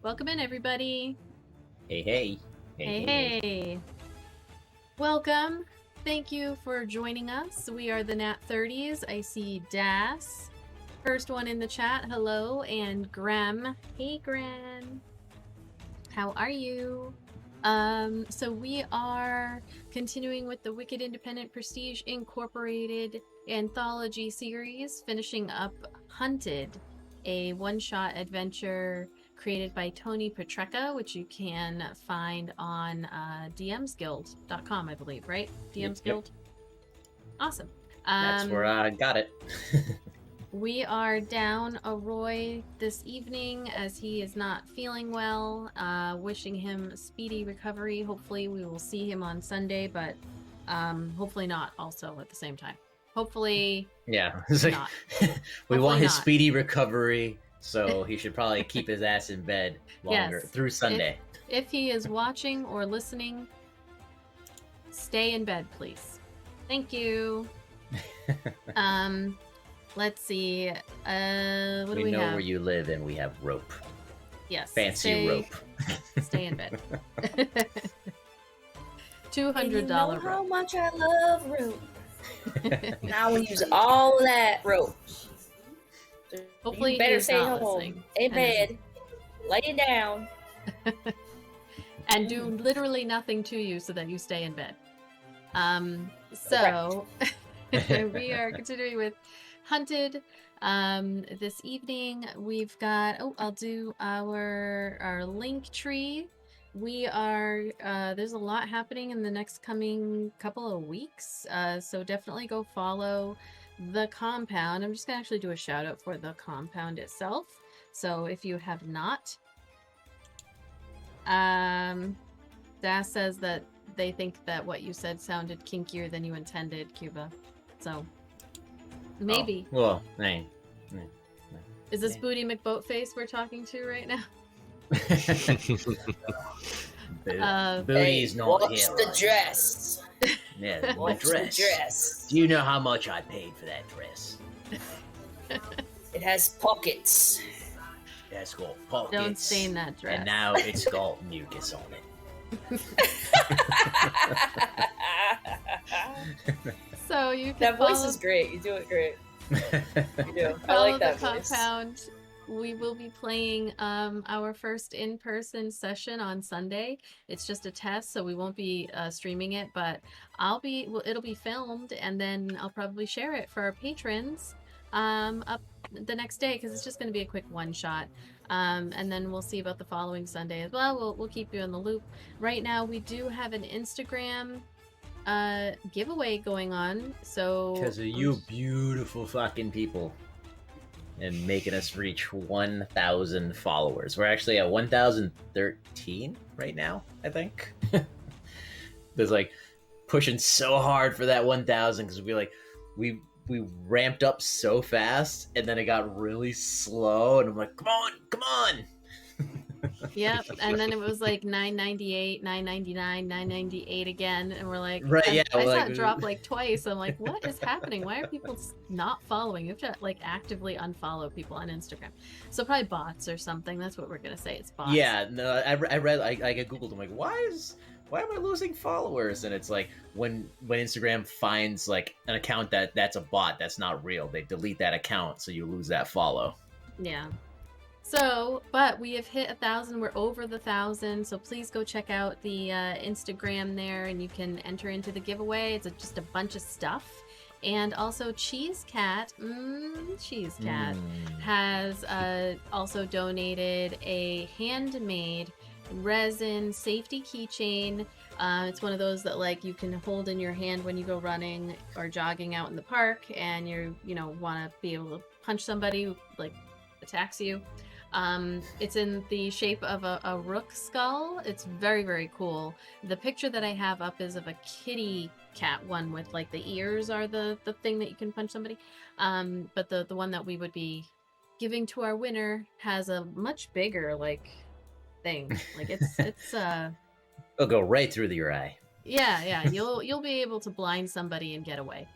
Welcome in, everybody. Hey, hey. Hey. Welcome. Thank you for joining us. We are the NAT30s. I see Das. First one in the chat, hello, and Grem. Hey, Grem. How are you? So we are continuing with the Wicked Independent Prestige Incorporated anthology series, finishing up Hunted, a one-shot adventure created by Tony Petrecca, which you can find on dmsguild.com, I believe, right? DM's Guild? Awesome. That's where I got it. We are down a Roy this evening as he is not feeling well. Wishing him a speedy recovery. Hopefully we will see him on Sunday, but hopefully not also at the same time. Hopefully yeah. not. We want his not. speedy recovery, so he should probably keep his ass in bed longer through Sunday. If he is watching or listening, stay in bed, please. Thank you. Let's see. What do we have? We know where you live, and we have rope. Yes. Fancy rope. Stay in bed. $200 you know rope. How much I love rope. Now we use all that rope. So Hopefully you better he is stay not home, listening. in bed, lay it down, and do literally nothing to you so that you stay in bed. So we are continuing with Hunted. This evening we've got, I'll do our link tree. We are, there's a lot happening in the next coming couple of weeks. So definitely go follow the compound. I'm just gonna actually do a shout out for the compound itself. So if you have not, Das says that they think that what you said sounded kinkier than you intended, Cuba. So maybe. Oh, well, hey. Is this Booty McBoatface we're talking to right now? Booty's not watch here. the dress. Yeah, my Watch dress. the dress. Do you know how much I paid for that dress? It has pockets. That's got pockets. Don't stain that dress. And now it's got mucus on it. So you can That voice follow, is great. You do it great. You do. I follow like that the voice. compound. We will be playing our first in-person session on Sunday. It's just a test, so we won't be streaming it, but it'll be filmed, and then I'll probably share it for our patrons up the next day, because it's just going to be a quick one-shot. And then we'll see about the following Sunday as well. We'll keep you in the loop. Right now, we do have an Instagram giveaway going on, so because of you beautiful fucking people and making us reach 1,000 followers. We're actually at 1,013 right now, I think. There's like pushing so hard for that 1,000 because we ramped up so fast and then it got really slow and I'm like, come on. Yep, and then it was like $9.98, $9.99, $9.98 again, and we're like, right? Yeah, I saw it drop like twice. I'm like, what is happening? Why are people not following? You have to like actively unfollow people on Instagram. So probably bots or something. That's what we're gonna say. It's bots. Yeah, no, I read. I googled. I'm like, why am I losing followers? And it's like when Instagram finds like an account that's a bot, that's not real, they delete that account, so you lose that follow. Yeah. So, but we have hit 1,000. We're over the 1,000. So please go check out the Instagram there, and you can enter into the giveaway. It's just a bunch of stuff. And also, Cheese Cat has also donated a handmade resin safety keychain. It's one of those that like you can hold in your hand when you go running or jogging out in the park, and you want to be able to punch somebody who like attacks you. It's in the shape of a rook skull. It's very, very cool. The picture that I have up is of a kitty cat one with like the ears are the thing that you can punch somebody. But the one that we would be giving to our winner has a much bigger like thing. Like it's It'll go right through your eye. Yeah, you'll be able to blind somebody and get away.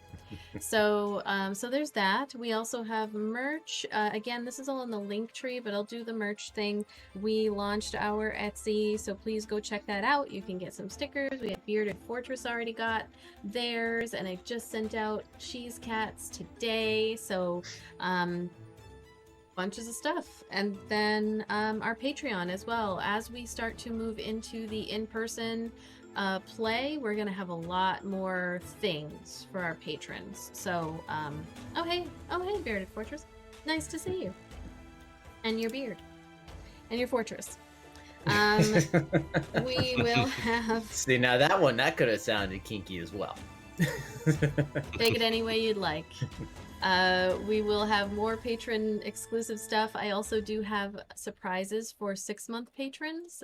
So, so there's that. We also have merch. Again, this is all in the link tree, but I'll do the merch thing. We launched our Etsy, so please go check that out. You can get some stickers. We have Bearded Fortress already got theirs, and I just sent out Cheese Cats today. So, bunches of stuff. And then our Patreon as well. As we start to move into the in-person play, we're gonna have a lot more things for our patrons. So, oh hey, Bearded Fortress, nice to see you, and your beard, and your fortress. We will have. See, now that could have sounded kinky as well. Take it any way you'd like. We will have more patron exclusive stuff. I also do have surprises for 6-month patrons.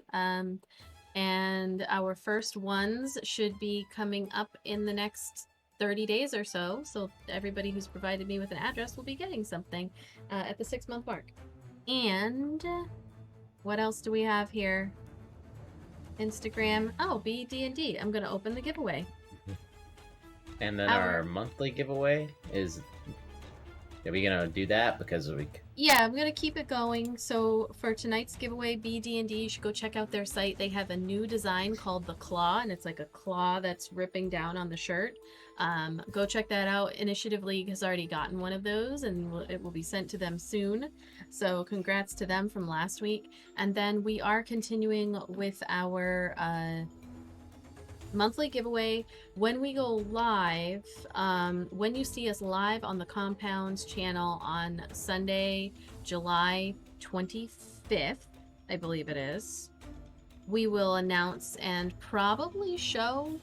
And our first ones should be coming up in the next 30 days or so. So everybody who's provided me with an address will be getting something at the 6-month mark. And what else do we have here? Instagram. Oh, BD&D. I'm going to open the giveaway. And then our monthly giveaway is... Are we going to do that? Because we... Yeah, I'm going to keep it going. So for tonight's giveaway, BD&D, you should go check out their site. They have a new design called the Claw, and it's like a claw that's ripping down on the shirt. Go check that out. Initiative League has already gotten one of those, and it will be sent to them soon. So congrats to them from last week. And then we are continuing with our monthly giveaway when we go live. When you see us live on the Compounds channel on Sunday, July 25th, I believe it is, we will announce and probably show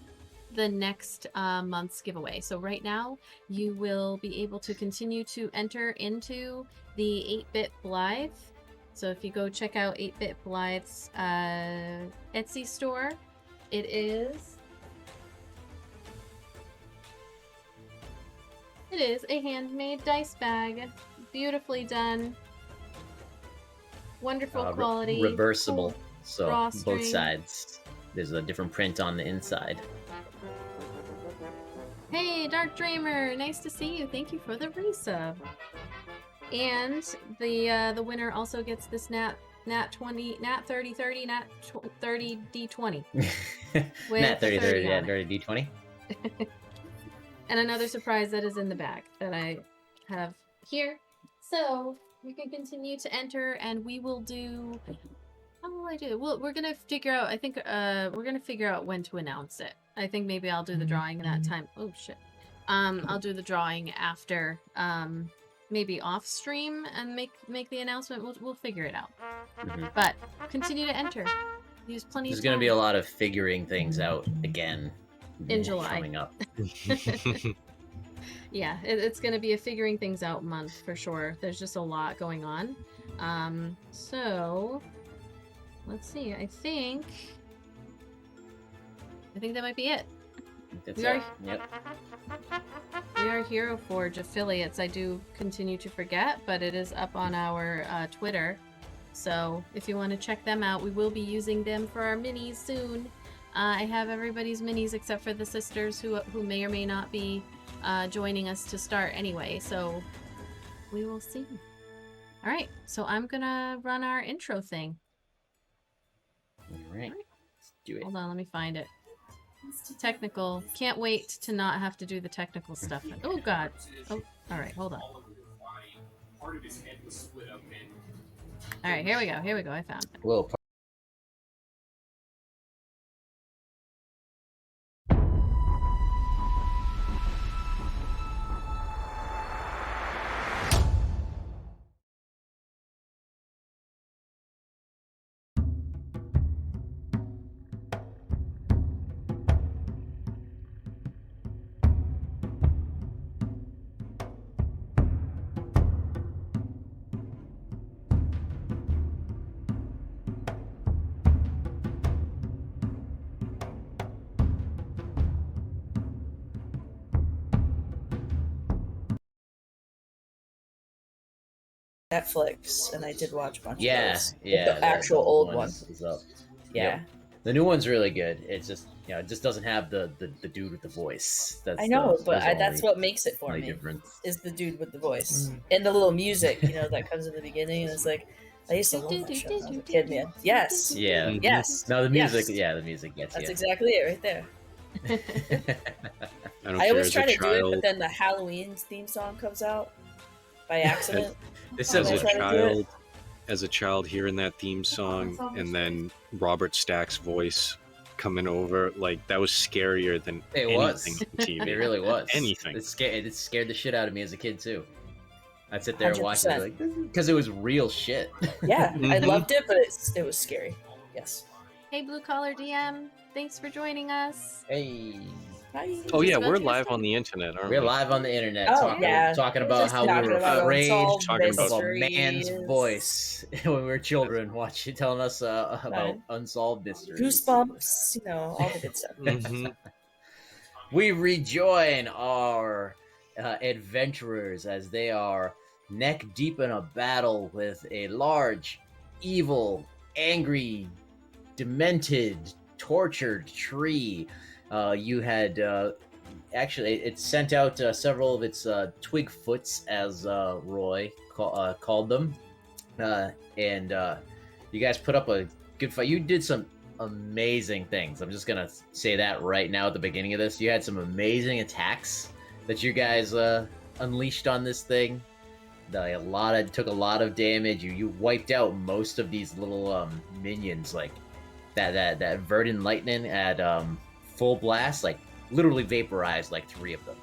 the next month's giveaway. So right now you will be able to continue to enter into the 8-Bit Blythe. So if you go check out 8-Bit Blythe's Etsy store, it is a handmade dice bag. Beautifully done. Wonderful quality. Reversible. Cool So drawstring. both sides. There's a different print on the inside. Hey, Dark Dreamer, nice to see you. Thank you for the resub. And the winner also gets this NAT30, NAT30 D20. NAT30, yeah, dirty D20. And another surprise that is in the bag that I have here. So you can continue to enter, and we will do. How will I do it? Well, we're gonna figure out. I think we're gonna figure out when to announce it. I think maybe I'll do the drawing that time. Oh shit. I'll do the drawing after. Maybe off stream and make the announcement. We'll figure it out. But continue to enter. Use plenty. There's of going to time. be a lot of figuring things out again In July. coming up. Yeah, it's going to be a figuring things out month for sure. There's just a lot going on. So let's see. I think that might be it. That's We are- it. Yep. We are Hero Forge affiliates. I do continue to forget, but it is up on our Twitter. So if you want to check them out, we will be using them for our minis soon. I have everybody's minis except for the sisters who may or may not be joining us to start anyway. So we will see. All right. So I'm going to run our intro thing. All right. Let's do it. Hold on. Let me find it. Technical. Can't wait to not have to do the technical stuff. Oh, God. Oh, all right. Hold on. All right. Here we go. Here we go. I found it. Whoa. Netflix, and I did watch a bunch of Yeah, those. yeah. The actual old one. is up. Yeah. Yep. The new one's really good. It's just it just doesn't have the dude with the voice. I know, but that's that's what makes it for only me. difference. Is the dude with the voice and the little music, that comes in the beginning, and it's like I used to love that show when I was a kid, man. Yes, Yeah. yes. No, the music. Yes. Yeah, the music gets That's you. exactly it right there. I always try to do it, but then the Halloween theme song comes out by accident. This As is a child hearing that theme song and then Robert Stack's voice coming over, like that was scarier than anything on TV. It really was. Anything. It scared the shit out of me as a kid too. I'd sit there and watch it 100%. like because it was real shit. Yeah, I loved it, but it was scary. Yes. Hey, Blue Collar DM, thanks for joining us. Hey. Hi. Oh yeah, we're Discuss live this on the internet, aren't we? We're live on the internet talking about Just how we talking were about afraid talking of a mysteries. man's voice when we were children, telling us about unsolved mysteries. Goosebumps, all the good stuff. Mhm. We rejoin our adventurers as they are neck deep in a battle with a large, evil, angry, demented, tortured tree. You had actually it sent out several of its twig foots, as Roy called them, and you guys put up a good fight. You did some amazing things. I'm just gonna say that right now at the beginning of this. You had some amazing attacks that you guys unleashed on this thing. Took a lot of damage. You wiped out most of these little minions, like that Verdant Lightning at full blast, like literally vaporized like 3 of them.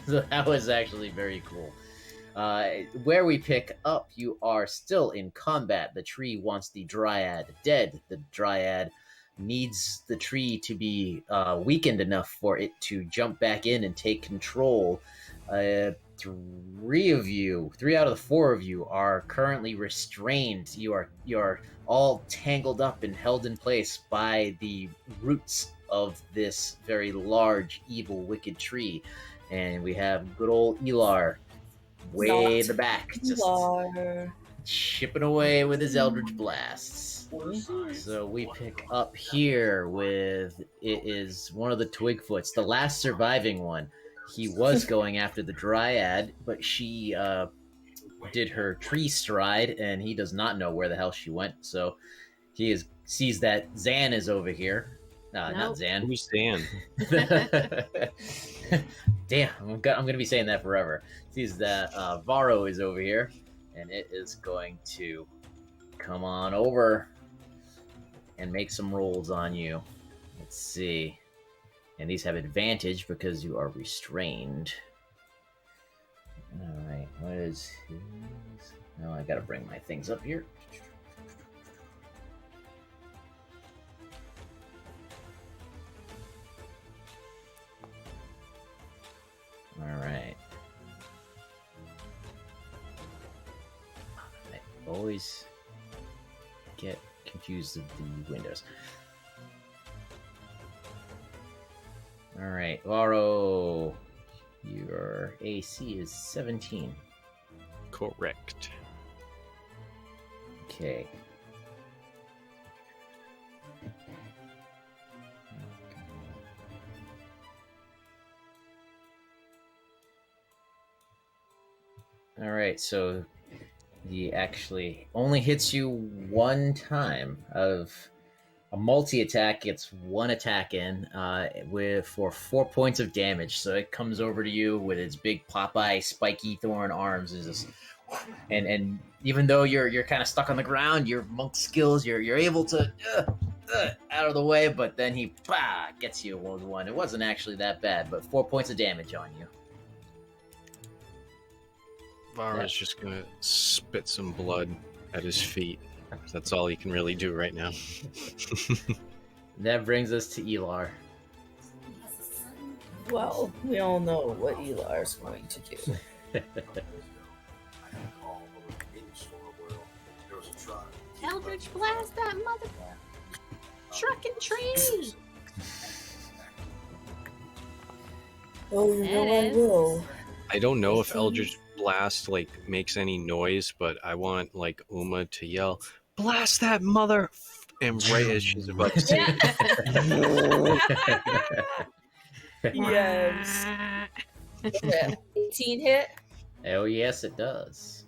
So that was actually very cool. Where we pick up, you are still in combat. The tree wants the Dryad dead. The Dryad needs the tree to be weakened enough for it to jump back in and take control. 3 out of the 4 of you are currently restrained. You are all tangled up and held in place by the roots of this very large, evil, wicked tree. And we have good old Elar way in the back, just chipping away with his Eldritch Blasts. So we pick up here with, it is one of the Twigfoots, the last surviving one. He was going after the Dryad, but she did her tree stride, and he does not know where the hell she went. So he sees that Zan is over here. Not Zan. Who's Zan? Damn, I'm gonna be saying that forever. Sees that Varro is over here, and it is going to come on over and make some rolls on you. Let's see. And these have advantage because you are restrained. Alright, what is his? Oh, I gotta bring my things up here. Alright. I always get confused with the windows. Alright, Varro, your AC is 17. Correct. Okay. Alright, so he actually only hits you 1 time. Of a multi-attack gets 1 attack in for 4 points of damage. So it comes over to you with its big Popeye spiky thorn arms, and even though you're kind of stuck on the ground, your monk skills, you're able to out of the way. But then he gets you with 1. It wasn't actually that bad, but 4 points of damage on you. Vara's just gonna spit some blood at his feet. That's all he can really do right now. That brings us to Elar. Well, we all know what Elar's going to do. Eldritch Blast that mother trucking tree! Oh, you know I will. I don't know if Eldritch Blast makes any noise, but I want Uma to yell, "Blast that mother And right as she's about to say, Yes. Yeah. 18 hit. Oh yes, it does.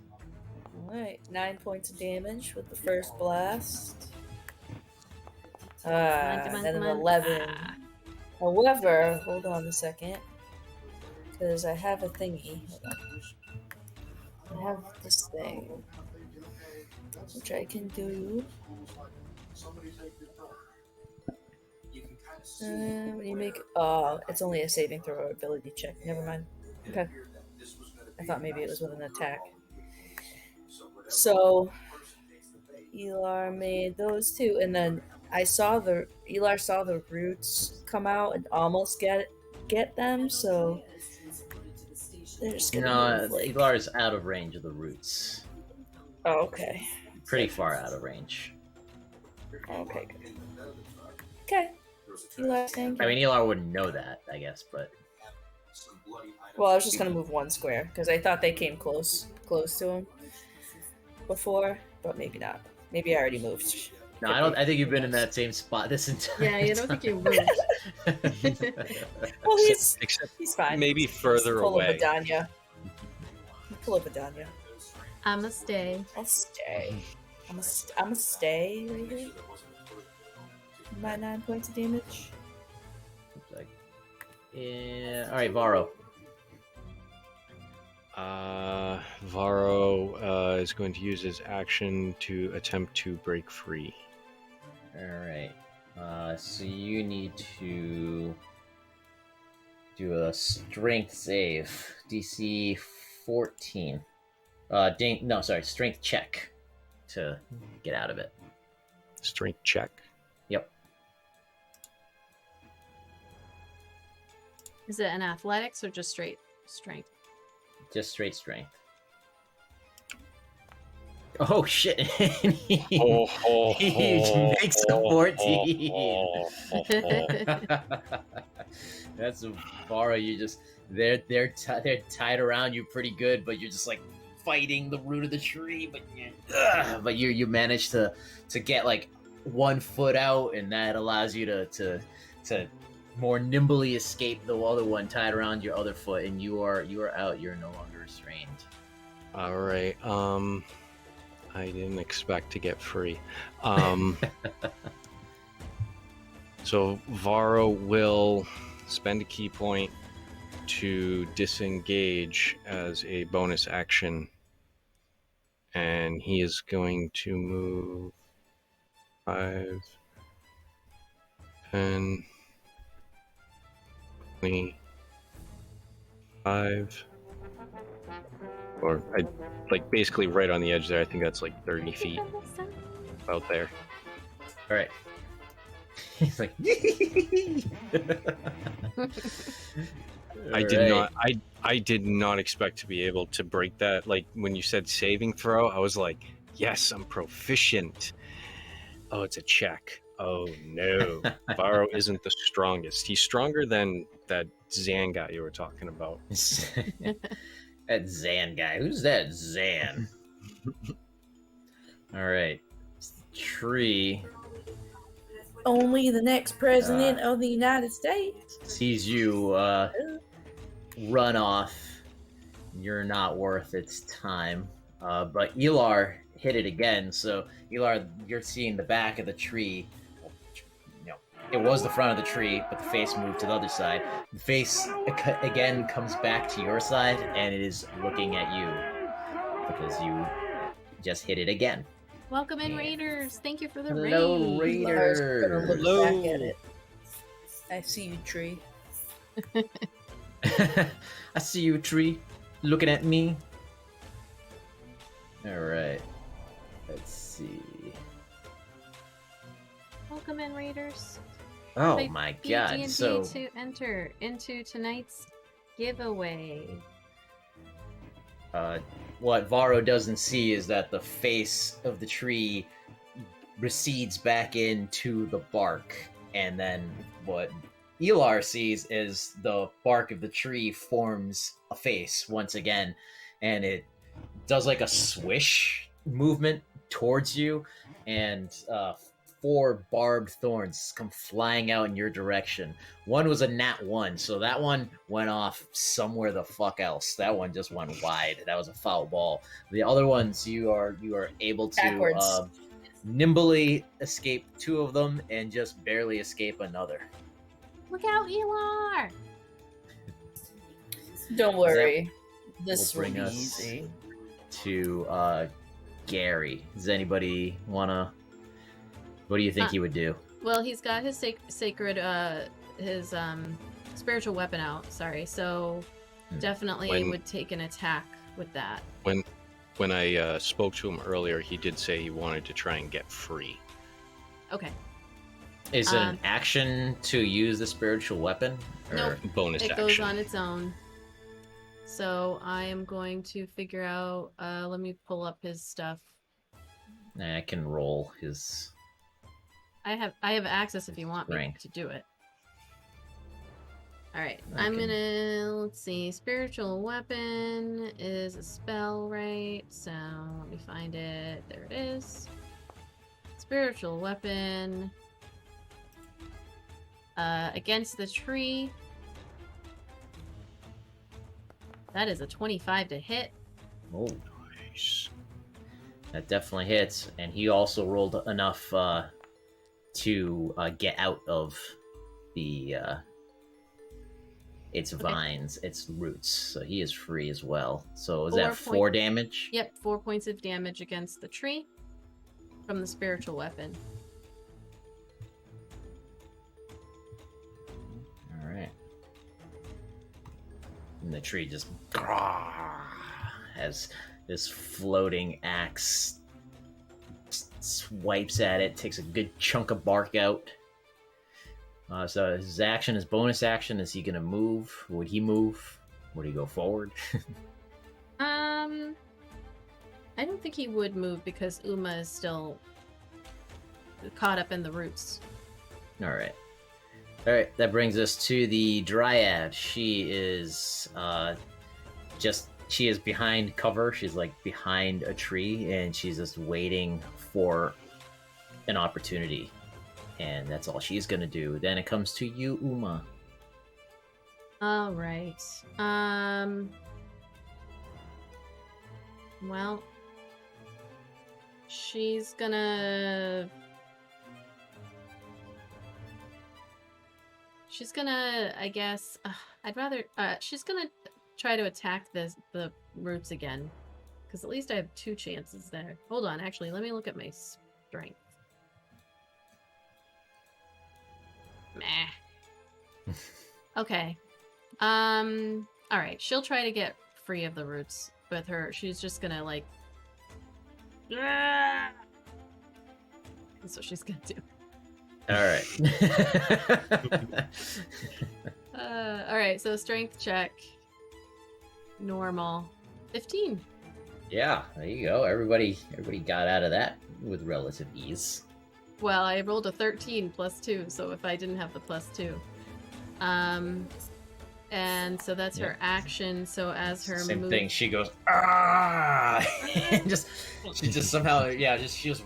Alright, 9 points of damage with the first blast. Come on, come on, Then come an on. 11. However, hold on a second. Because I have a thingy. Hold on. I have this thing. Which I can do. When you make. Oh, it's only a saving throw or ability check. Never mind. Okay. I thought maybe it was with an attack. So, Elar made those two, and then Elar saw the roots come out and almost get them, so they're just gonna move, like... Elar is out of range of the roots. Oh, okay. Pretty far out of range. Okay, good. Okay. Elar's thank you. I mean, Elar wouldn't know that, I guess, but... Well, I was just gonna move one square, because I thought they came close to him before, but maybe not. Maybe I already moved. No, I think you've been in that same spot this entire Yeah, you don't think you moved. Well, he's fine. maybe further pull away. Up Adanya. Pull up Adanya. I'ma stay. I'll stay. I'ma stay right here. My 9 points of damage. Yeah. All right, Varro. Varro is going to use his action to attempt to break free. All right. So you need to do a strength save, DC 14. Strength check to get out of it. Strength check. Yep. Is it an athletics or just straight strength? Just straight strength. Oh shit! He makes a 14. That's Varro. You just they're tied around you pretty good, but you're just like fighting the root of the tree. But you manage to get like 1 foot out, and that allows you to more nimbly escape the other one tied around your other foot, and you are out. You're no longer restrained. All right. I didn't expect to get free. So Varro will spend a key point to disengage as a bonus action, and he is going to move 5, 10, 25, or basically right on the edge there. I think that's like 30 feet out there. All right. He's like. I did not expect to be able to break that. Like when you said saving throw, I was like, yes, I'm proficient. Oh, it's a check. Oh no, Varro isn't the strongest. He's stronger than that Zan guy you were talking about. That Zan guy. Who's that Zan? All right. Tree Only the next president of the United States sees you run off. You're not worth its time. But Elar hit it again. So Elar, you're seeing the back of the tree. It was the front of the tree, but the face moved to the other side. The face again comes back to your side, and it is looking at you because you just hit it again. Welcome in, Raiders. Thank you for the Hello, raid. Raiders. Look back at it. I see you, tree. I see you, tree, looking at me. All right. Let's see. Welcome in, Raiders. Oh Play my BD&D god! So to enter into tonight's giveaway. what Varro doesn't see is that the face of the tree recedes back into the bark, and then what Elar sees is the bark of the tree forms a face once again, and it does like a swish movement towards you, and 4 barbed thorns come flying out in your direction. One was a nat 1, so that one went off somewhere the fuck else. That one just went wide. That was a foul ball. The other ones, you are able to Backwards. nimbly escape 2 of them and just barely escape another. Look out, Elar! Don't worry. This will will bring be us- easy. To Gary. Does anybody wanna? What do you think he would do? Well, he's got his sacred, his spiritual weapon out. Sorry, so definitely When- would take an attack with that. When I spoke to him earlier, he did say he wanted to try and get free. Okay. Is it an action to use the spiritual weapon? Or... Nope. Bonus It action. goes on its own. So I am going to figure out. Let me pull up his stuff. I can roll his. I have access if you want me Rank. to do it. All right, I I'm can- gonna let's see. Spiritual weapon is a spell, right? So let me find it. There it is. Spiritual weapon against the tree. That is a 25 to hit. Oh, Nice. that definitely hits, and he also rolled enough to get out of the its vines, its roots. So he is free as well. So is that 4 damage? Yep, 4 points of damage against the tree from the spiritual weapon. All right. And the tree just as this floating axe swipes at it, takes a good chunk of bark out. So his action, his bonus action, is he gonna move? Would he move? Would he go forward? I don't think he would move because Uma is still caught up in the roots. All right. All right, that brings us to the Dryad. She is she is behind cover. She's like behind a tree, and she's just waiting for an opportunity. And that's all she's gonna do. Then it comes to you, Uma. All right. Well, she's gonna. I guess. I'd rather. She's gonna try to attack the roots again, because at least I have 2 chances there. Hold on, actually, let me look at my strength. Meh. Okay. All right. She'll try to get free of the roots with her. She's just gonna like. That's what she's gonna do. All right. All right. So strength check. Normal. 15. Yeah, there you go. Everybody got out of that with relative ease. Well, I rolled a 13 plus 2, so if I didn't have the plus 2. And so that's her action. So as her Same move... thing. She goes ah, and she just somehow she just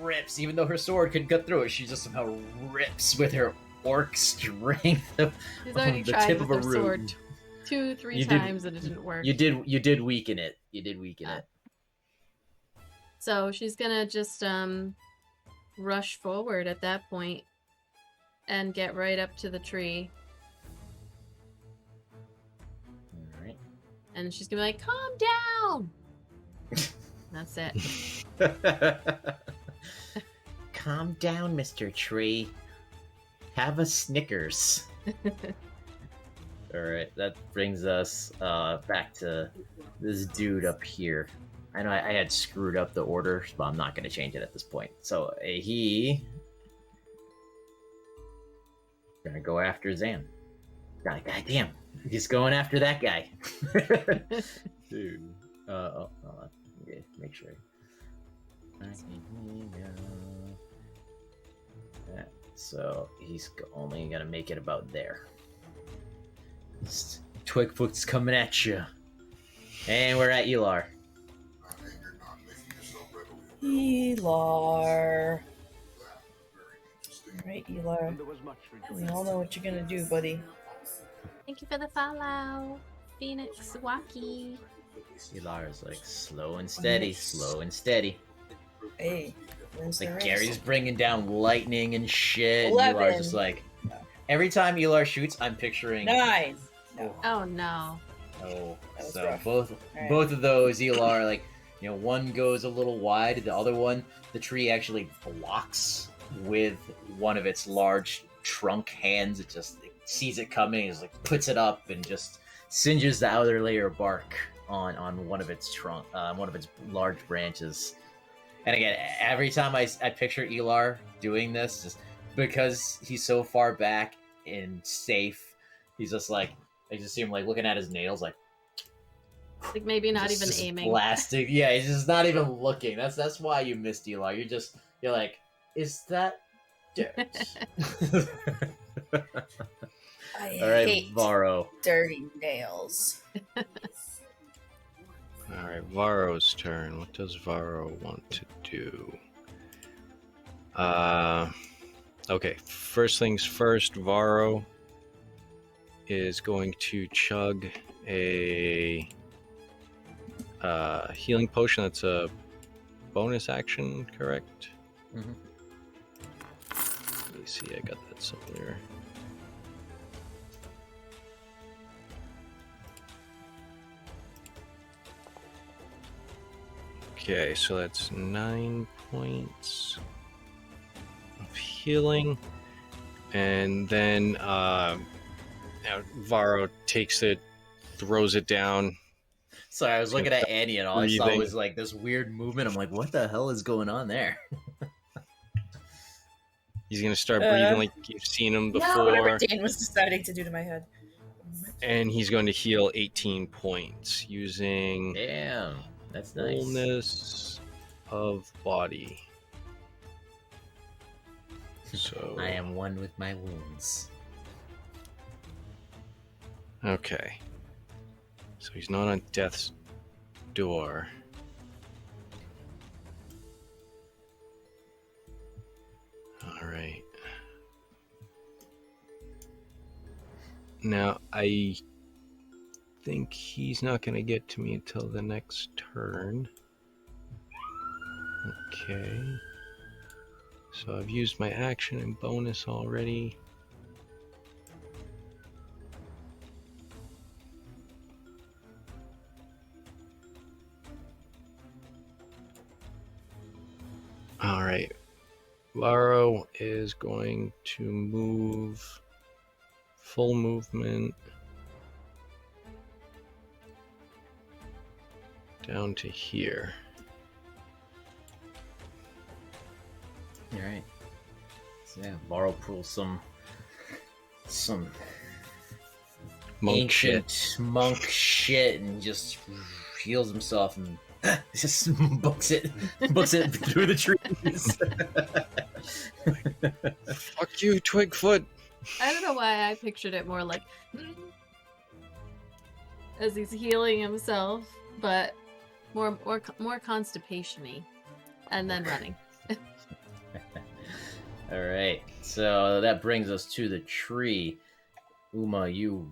rips. Even though her sword could cut through it, she just somehow rips with her orc strength. She's already the tried tip with of a her root. sword 2-3 times and it didn't work. You did weaken it. You did weaken it. So she's gonna just rush forward at that point and get right up to the tree. All right. And she's gonna be like, calm down! That's it. Calm down, Mr. Tree. Have a Snickers. All right, that brings us back to this dude up here. I know I had screwed up the order, but I'm not going to change it at this point. So he gonna go after Zan. God damn, he's going after that guy. Dude. Hold on. Okay, make sure. That. So he's only gonna make it about there. Twigfoot's coming at you, and we're at Elar. Elar. Right, Elar. We all know what you're gonna do, buddy. Thank you for the follow, Phoenix Waki. Elar's like slow and steady, Nice. slow and steady. Hey, wins the Like race. Gary's bringing down lightning and shit. 11. Elar's just like, every time Elar shoots, I'm picturing 9. No. Oh no. Oh, That was so rough. both Alright. of those Elar, like, you know, one goes a little wide, the other one, the tree actually blocks with one of its large trunk hands. It just sees it coming, is like puts it up and just singes the outer layer of bark on one of its trunk, one of its large branches. And again, every time I picture Elar doing this, just because he's so far back and safe, he's just like, I just see him like looking at his nails, like Maybe not just- even just aiming. blasting. Yeah, he's just not even looking. That's why you missed Elar. You're like, is that dirt? I All right, hate Varro. dirty nails. All right, Varro's turn. What does Varro want to do? Okay. First things first. Varro is going to chug a healing potion. That's a bonus action, correct? Mhm. Let me see. I got that somewhere. Okay, so that's 9 points of healing. And then Varro takes it, throws it down. Sorry, I was looking at Annie and all I saw Breathing. was like this weird movement. I'm like, what the hell is going on there? He's going to start breathing like you've seen him before. Whatever Dane was deciding to do to my head. And he's going to heal 18 points using Damn, that's nice. wholeness of body. So I am one with my wounds. okay. So he's not on death's door. All right. Now, I think he's not going to get to me until the next turn. Okay. So I've used my action and bonus already. All right. Varro is going to move full movement down to here. All right. So yeah, Varro pulls some Monk ancient shit. monk shit and just heals himself and just books it through the trees. Fuck you, Twigfoot. I don't know why I pictured it more like as he's healing himself, but more constipation-y, and then running. All right, so that brings us to the tree. Uma, you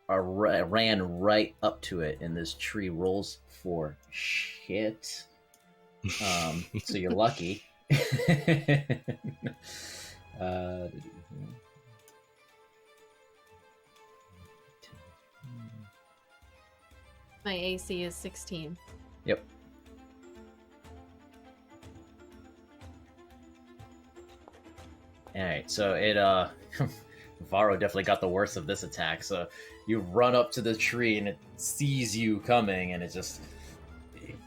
ran right up to it, and this tree rolls for shit. So you're lucky. My AC is 16. Yep. Alright, so it Varro definitely got the worst of this attack, so you run up to the tree and it sees you coming and it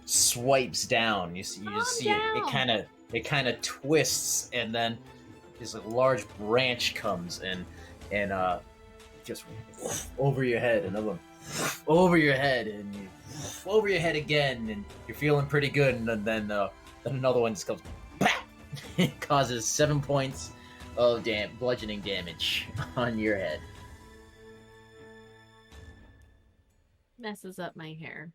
swipes down. You just see it kind of twists, and then this large branch comes and just over your head, another one over your head, and you over your head again, and you're feeling pretty good, and then another one just comes, BAM! It causes 7 points of bludgeoning damage on your head. Messes up my hair.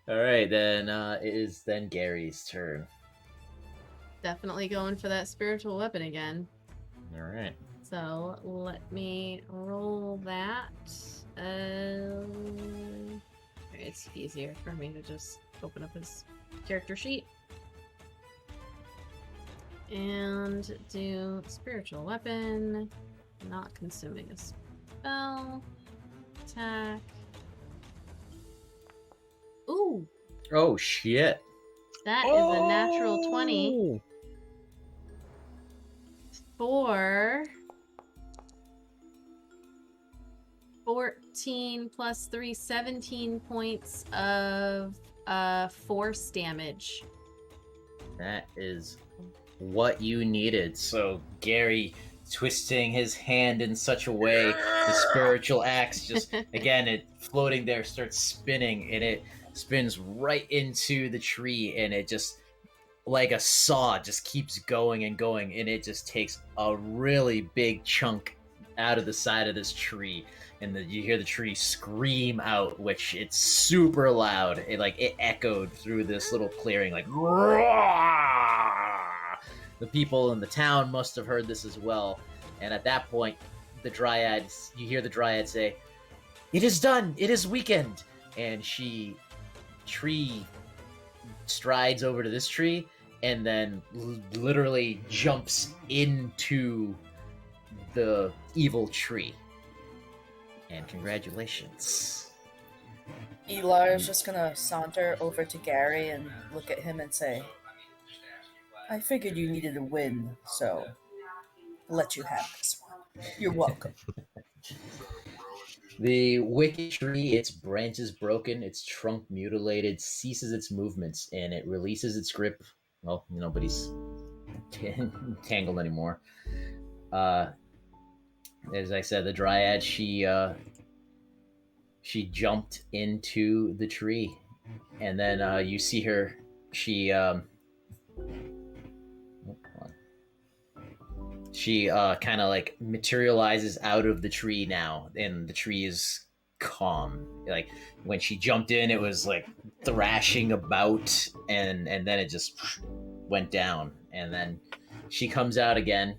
All right, then it is then Gary's turn. definitely going for that spiritual weapon again. All right. So let me roll that. It's easier for me to just open up his character sheet and do spiritual weapon, not consuming a spell, attack. Ooh, Oh shit! that is a natural 20 for 14 plus 3, 17 points of force damage. That is what you needed. So Gary twisting his hand in such a way, the spiritual axe just again it floating there starts spinning, and it spins right into the tree, and it just like a saw just keeps going and going, and it just takes a really big chunk out of the side of this tree, and you hear the tree scream out, which it's super loud. It echoed through this little clearing, like the people in the town must have heard this as well. And at that point, you hear the dryad say, "It is done. It is weakened." And tree strides over to this tree and then literally jumps into the evil tree. And congratulations. Elar is just gonna saunter over to Gary and look at him and say, I figured you needed a win, so I'll let you have this one. You're welcome. The wicked tree, its branches broken, its trunk mutilated, ceases its movements, and it releases its grip. Well, nobody's tangled anymore. As I said, the dryad, she jumped into the tree, and then you see her. She kind of like materializes out of the tree now, and the tree is calm. Like when she jumped in, it was like thrashing about, and then it just went down, and then she comes out again.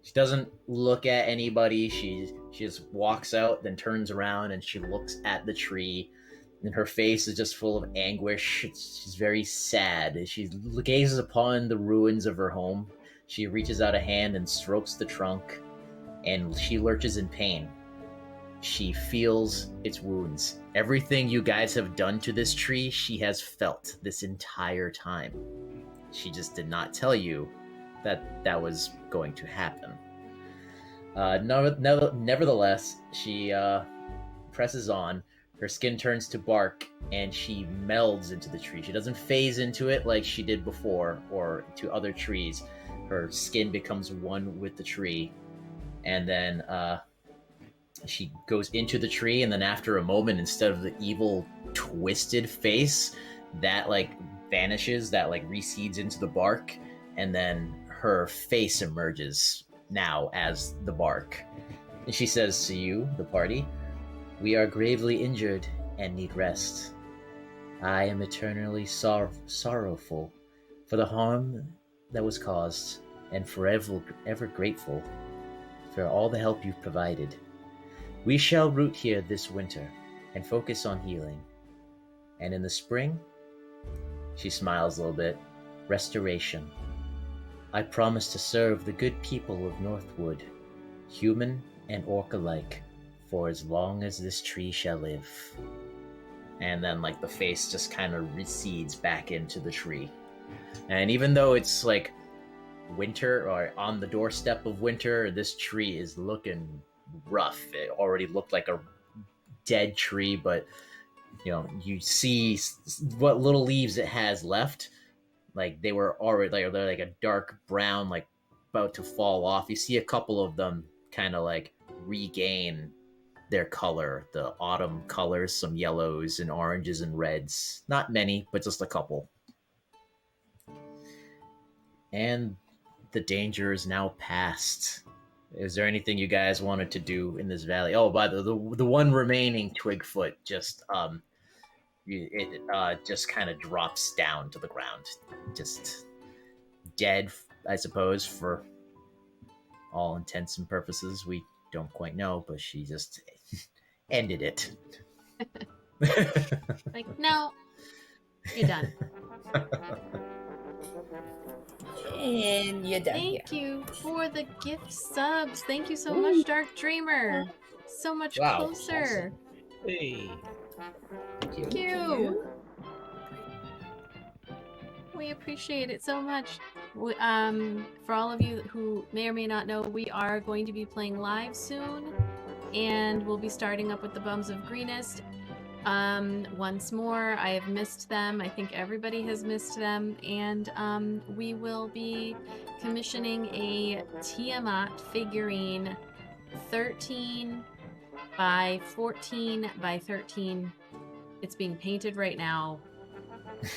She doesn't look at anybody. She just walks out, then turns around, and she looks at the tree, and her face is just full of anguish. She's very sad. She gazes upon the ruins of her home. She reaches out a hand and strokes the trunk, and she lurches in pain. She feels its wounds. Everything you guys have done to this tree, she has felt this entire time. She just did not tell you that was going to happen. Nevertheless, she presses on. Her skin turns to bark, and she melds into the tree. She doesn't phase into it like she did before or to other trees. Her skin becomes one with the tree, and then she goes into the tree, and then after a moment, instead of the evil twisted face, that like vanishes, that like recedes into the bark, and then her face emerges now as the bark. And she says to you, the party, "We are gravely injured and need rest. I am eternally sorrowful for the harm that was caused, and forever ever grateful for all the help you've provided. We shall root here this winter and focus on healing. And in the spring," she smiles a little bit, "restoration. I promise to serve the good people of Northwood, human and orc alike, for as long as this tree shall live." And then like the face just kind of recedes back into the tree. And even though it's like winter or on the doorstep of winter, this tree is looking rough. It already looked like a dead tree, but you see what little leaves it has left. Like they were already they're like a dark brown, like about to fall off. You see a couple of them kind of like regain their color, the autumn colors, some yellows and oranges and reds. Not many, but just a couple. And the danger is now past. Is there anything you guys wanted to do in this valley? Oh, by the one remaining Twigfoot just just kind of drops down to the ground, just dead, I suppose, for all intents and purposes. We don't quite know, but she just ended it. Like, no, you're done. And you're done here. Thank you for the gift subs. Thank you so much, Dark Dreamer. So much Wow, closer. Hey. Thank you. We appreciate it so much. For all of you who may or may not know, we are going to be playing live soon, and we'll be starting up with the Bums of Greenest. Once more, I have missed them. I think everybody has missed them, and we will be commissioning a Tiamat figurine, 13 by 14 by 13. It's being painted right now.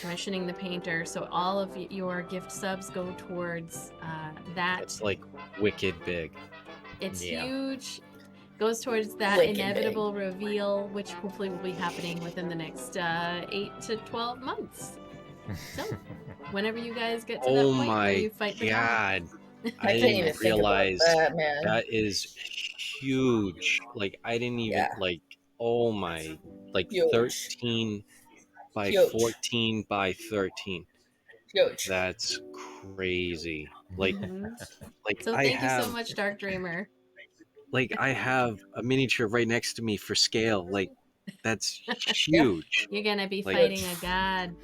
Commissioning the painter, so all of your gift subs go towards that. That's like wicked big. It's Yeah. huge. Goes towards that Wicked inevitable reveal, which hopefully will be happening within the next 8 to 12 months. So, whenever you guys get to that Oh point where my you fight the god. god. I I can't didn't even even think about realize that, man. that is huge. Like I didn't even Yeah. like oh my like Huge. 13 by Huge. 14 by 13. Huge. That's crazy. Like Mhm. like So I thank you have so much, Dark Dreamer. like I have a miniature right next to me for scale. Like that's huge. You're gonna be Like- fighting a god.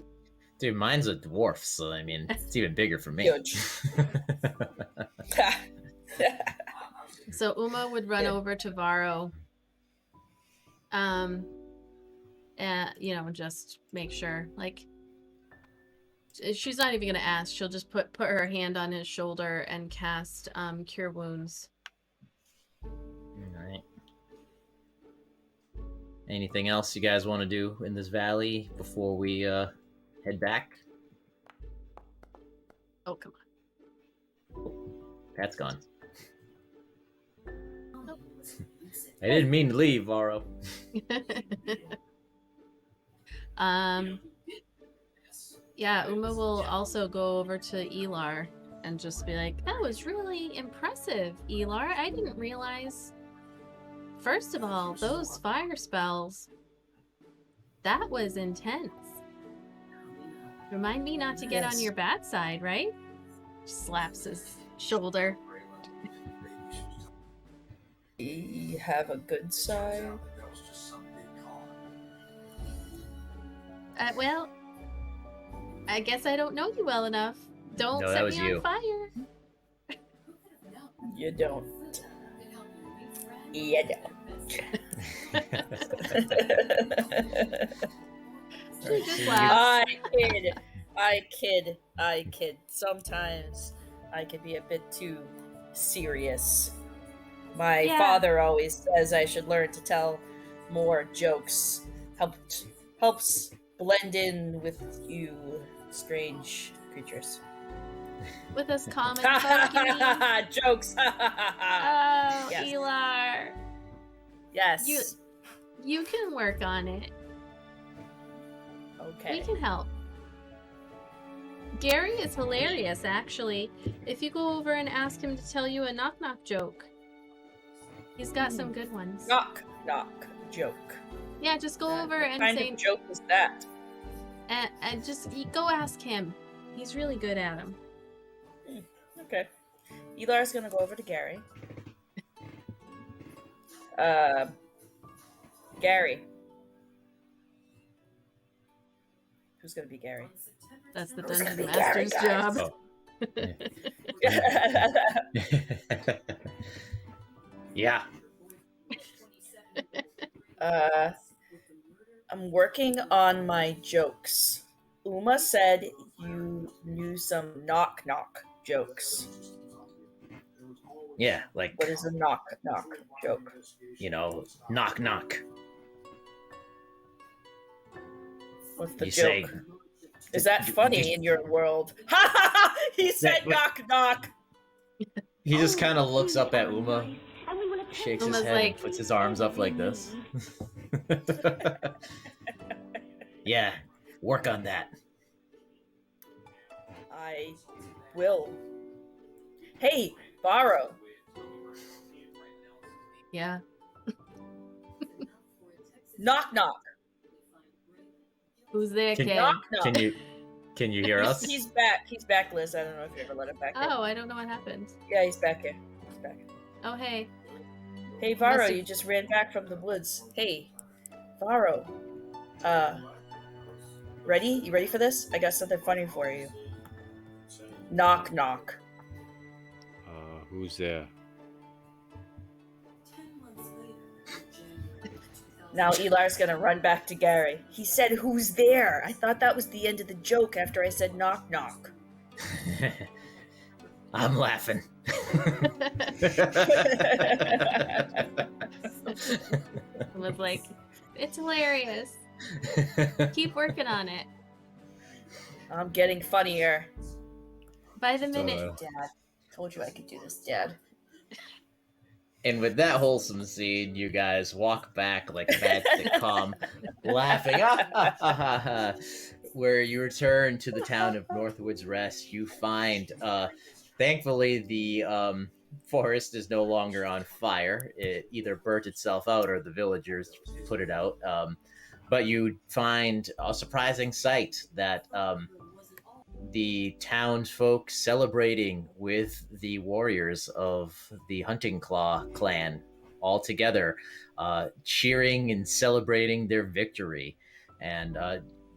Dude, mine's a dwarf, so I mean, it's even bigger for me. Huge. So Uma would run Yeah. over to Varro. You know, just make sure. Like, she's not even gonna ask. She'll just put her hand on his shoulder and cast Cure Wounds. Alright. Anything else you guys want to do in this valley before we head back? Oh, come Pat's gone. I didn't mean to leave, Varro. on. Yeah, Uma will also go over to Elar and just be like, that was really impressive, Elar. I didn't realize. First of all, those fire spells. That was intense. Remind me not to get on Yes. your bad side, right? Slaps his shoulder. You have a good side. Well, I guess I don't know you well enough. Don't No, that set was me you. on fire. You don't. You don't. She just laughs. I kid. Sometimes I can be a bit too serious. My Yeah. father always says I should learn to tell more jokes. Helps blend in with you strange creatures. With us common folk, you mean? Jokes. Oh, Yes. Elar. Yes. You can work on it. Okay. We can help. Gary is hilarious, actually. If you go over and ask him to tell you a knock-knock joke, he's got some good ones. Knock joke. Yeah, just go over What and kind say, of joke is that? and just go ask him. He's really good at them. Okay. Elar's gonna go over to Gary. Gary. Who's gonna be Gary? That's the Who's gonna dungeon be Gary, master's guys? job. Yeah. I'm working on my jokes. Uma said you knew some knock jokes. Yeah, like, What is a knock joke? you know, knock knock. What's the You joke? say, Is that funny in your world? Ha ha ha! He said Wait. knock. he just kind of looks up at Uma, shakes his Uma's head, like- and puts his arms up like this. Yeah, work on that. I will. Hey, Borrow. Yeah. Knock knock. Who's there, Can- kid? Knock knock. Can you hear us? He's back. He's back, Liz. I don't know if you ever let him back in. Oh, I don't know what happened. Yeah, he's back here. He's back. Oh, hey. Hey, Varro, Must've- you just ran back from the woods. Hey, Varro. Ready? You ready for this? I got something funny for you. Knock knock. Who's there? Now Eli's gonna run back to Gary. He said, "Who's there?" I thought that was the end of the joke after I said knock knock. I'm laughing. I was like, it's hilarious. Keep working on it. I'm getting funnier. By the minute. Dad, told you I could do this, Dad. And with that wholesome scene, you guys walk back like a bad sitcom, laughing. Where you return to the town of Northwoods Rest, you find, thankfully, the forest is no longer on fire. It either burnt itself out or the villagers put it out. But you find a surprising sight that the townsfolk celebrating with the warriors of the Hunting Claw clan all together, cheering and celebrating their victory. And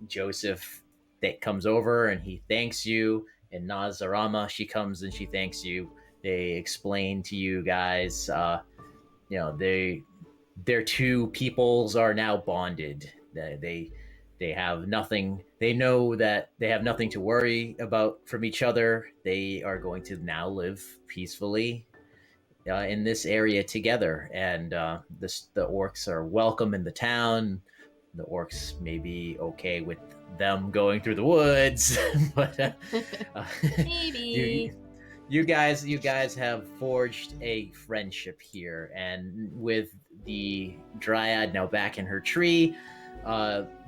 Joseph that comes over and he thanks you, and Nazarama, she comes and she thanks you. They explain to you guys, their two peoples are now bonded. They have nothing. They know that they have nothing to worry about from each other. They are going to now live peacefully in this area together. And the orcs are welcome in the town. The orcs may be okay with them going through the woods, but Maybe. you guys have forged a friendship here, and with the dryad now back in her tree,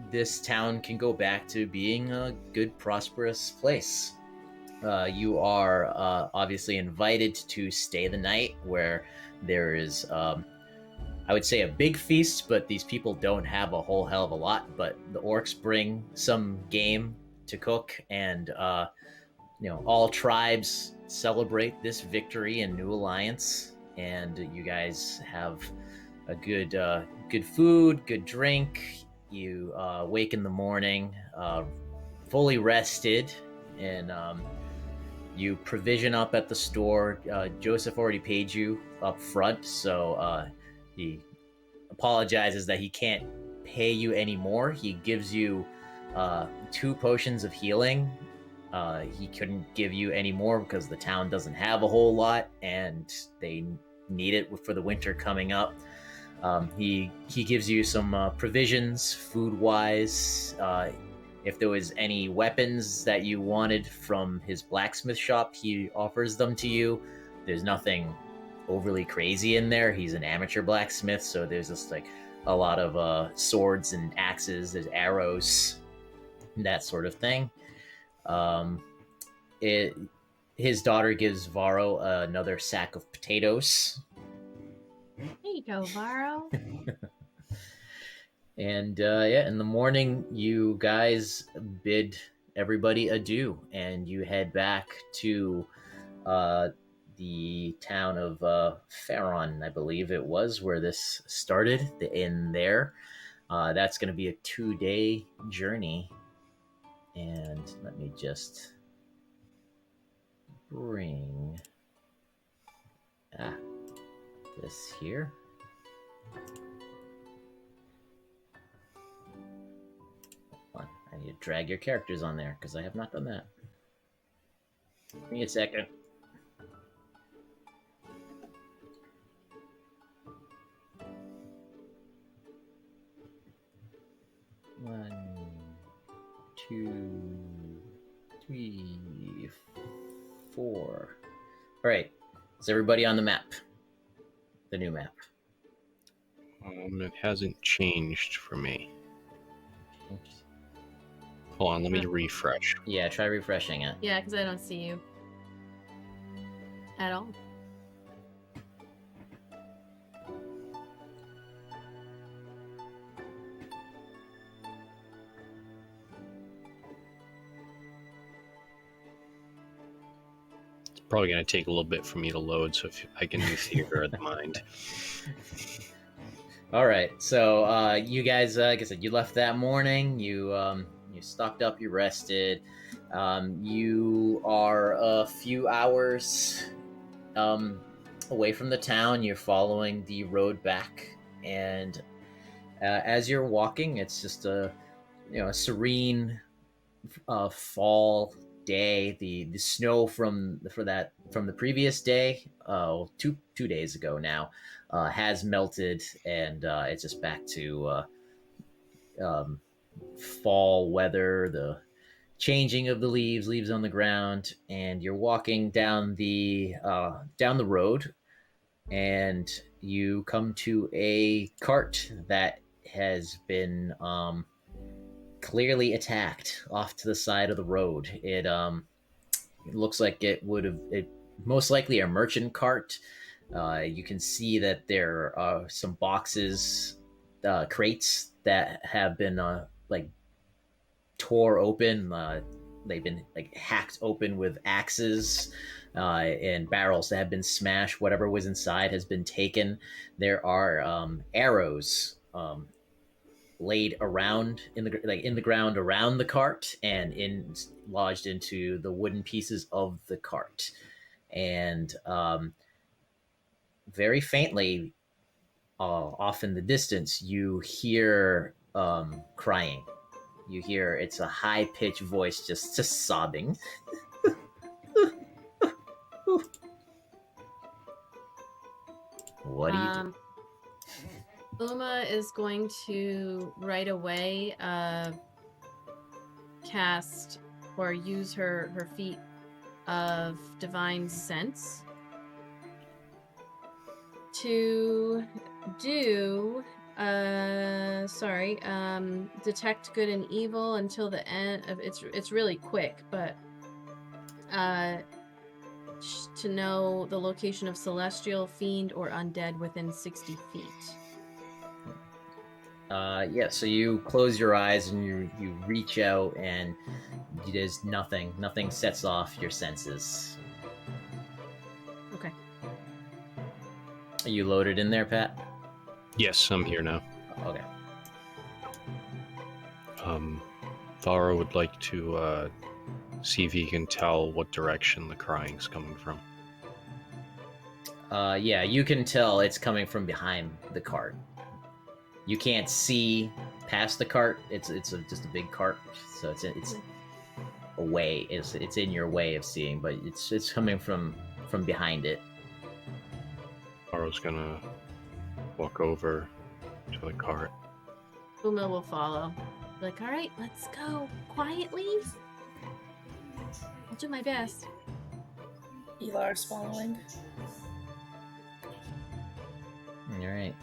this town can go back to being a good, prosperous place. You are obviously invited to stay the night, where there is, I would say, a big feast, but these people don't have a whole hell of a lot. But the orcs bring some game to cook, and all tribes celebrate this victory and new alliance. And you guys have a good food, good drink. You wake in the morning, fully rested, and you provision up at the store. Joseph already paid you up front, so he apologizes that he can't pay you anymore. He gives you 2 potions of healing. He couldn't give you any more because the town doesn't have a whole lot, and they need it for the winter coming up. He gives you some provisions, food-wise. If there was any weapons that you wanted from his blacksmith shop, he offers them to you. There's nothing overly crazy in there. He's an amateur blacksmith, so there's just like a lot of swords and axes. There's arrows, that sort of thing. His daughter gives Varro another sack of potatoes. There you go, Varro. And in the morning, you guys bid everybody adieu, and you head back to the town of Farron, I believe it was, where this started, the inn there. That's going to be a 2-day journey. And let me just bring this here. Hold on. I need to drag your characters on there because I have not done that. Give me a second. One, 2, 3, 4. All right. Is everybody on the map? The new map. It hasn't changed for me. Hold on, let me refresh. Yeah, try refreshing it. Yeah, because I don't see you. at all. It's probably going to take a little bit for me to load, so if I can do theater of the mind. All right, so you guys, like I said, you left that morning. You stocked up, you rested. You are a few hours away from the town. You're following the road back, and as you're walking, it's just a a serene fall day. The snow from the previous day, two days ago now, has melted, and it's just back to um, fall weather. The changing of the leaves on the ground, and you're walking down the road, and you come to a cart that has been clearly attacked off to the side of the road. It looks like it most likely a merchant cart. You can see that there are some boxes, crates that have been like tore open. They've been like hacked open with axes, and barrels that have been smashed. Whatever was inside has been taken. There are arrows laid around in the ground around the cart and lodged into the wooden pieces of the cart. And very faintly, off in the distance, you hear crying. You hear it's a high pitched voice, just sobbing. What do you do? Uma is going to right away cast or use her feat of divine sense to do detect good and evil until the end of it's really quick, but to know the location of celestial, fiend, or undead within 60 feet. Yeah, so you close your eyes and you reach out, and there's nothing sets off your senses. Okay. Are you loaded in there, Pat? Yes, I'm here now. Okay. Vara would like to see if he can tell what direction the crying's coming from. Yeah, you can tell it's coming from behind the cart. You can't see past the cart. It's just a big cart, so it's away. It's in your way of seeing, but it's coming from behind it. Vara's gonna walk over to the cart. Uma will follow. Like, all right, let's go quietly. I'll do my best. Elar's following. All right,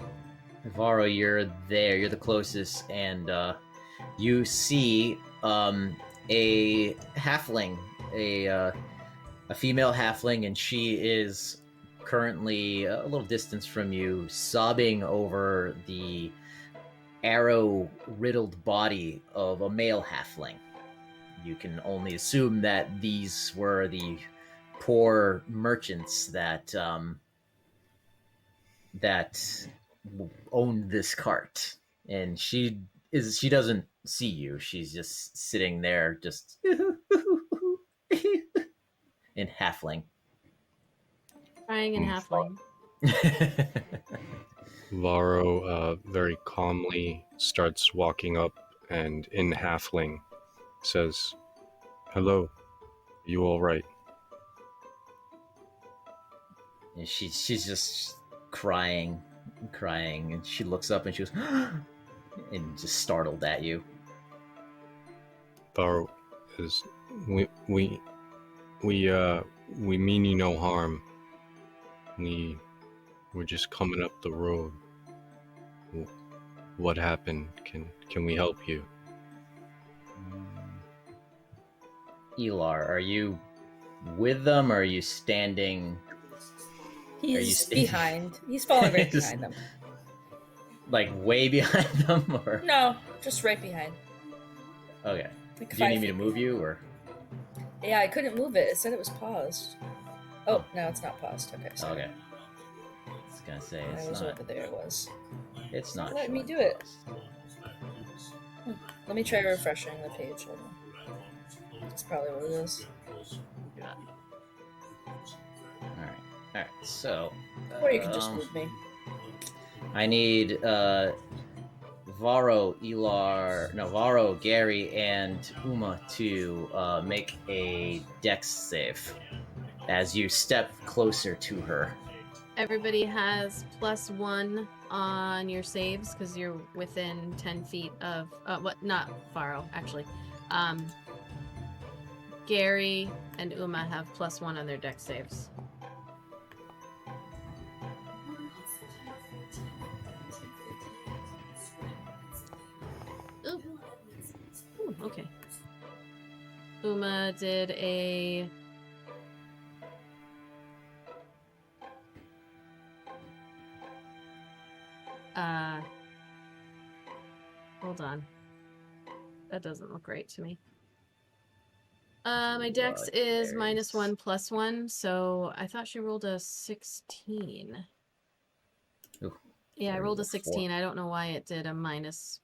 Varo, you're there. You're the closest, and you see a halfling, a female halfling, and she is currently a little distance from you, sobbing over the arrow-riddled body of a male halfling. You can only assume that these were the poor merchants that owned this cart, and she doesn't see you. She's just sitting there, just in halfling. Crying in halfling. Varo very calmly starts walking up and in halfling says, "Hello, are you all right?" And she's just crying, and she looks up and she goes, and just startled at you. Varo is, we mean you no harm. We're just coming up the road. What happened? Can we help you? Elar, are you with them, or are you standing He's behind. He's falling right Just- behind them. Like way behind them, or No, just right behind. okay? Like Do you 5 need me to feet move behind. you, or Yeah, I couldn't move it. It said it was paused. Oh, no, it's not paused. Okay, sorry. okay? I was gonna say I it's was not. over there. It was. It's not letting me showing do it. paused. Let me try refreshing the page. Hold on. That's probably what it is. Yeah. All right. So, Or you can just move me. I need Varo, Varo, Gary, and Uma to make a dex save as you step closer to her. Everybody has +1 on your saves because you're within 10 feet of not Faro, actually. Gary and Uma have +1 on their dex saves. Ooh, okay. Uma did a hold on. That doesn't look right to me. My dex is -1 +1, so I thought she rolled a 16. Ooh, Yeah, I rolled a rolled a 16. 4. I don't know why it did a +1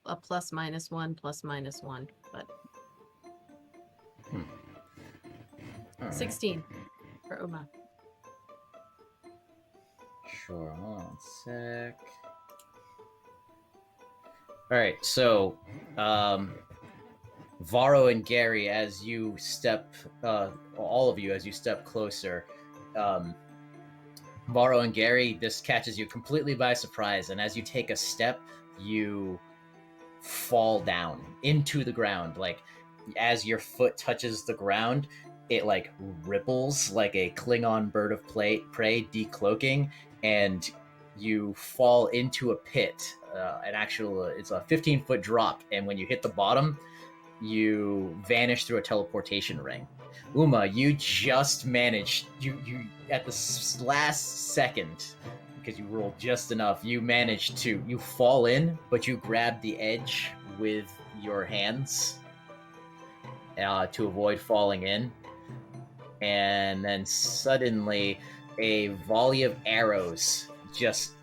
+1 but All right. 16 for Uma. Sure, hold on a sec. Alright, so Varo and Gary, as you step all of you as you step closer, Varo and Gary, this catches you completely by surprise, and as you take a step, you fall down into the ground. Like as your foot touches the ground, it like ripples like a Klingon bird of prey decloaking, and you fall into a pit. It's a 15-foot drop, and when you hit the bottom, you vanish through a teleportation ring. Uma, you just managed. You at the last second, because you rolled just enough, you managed to. You fall in, but you grab the edge with your hands to avoid falling in. And then suddenly, a volley of arrows just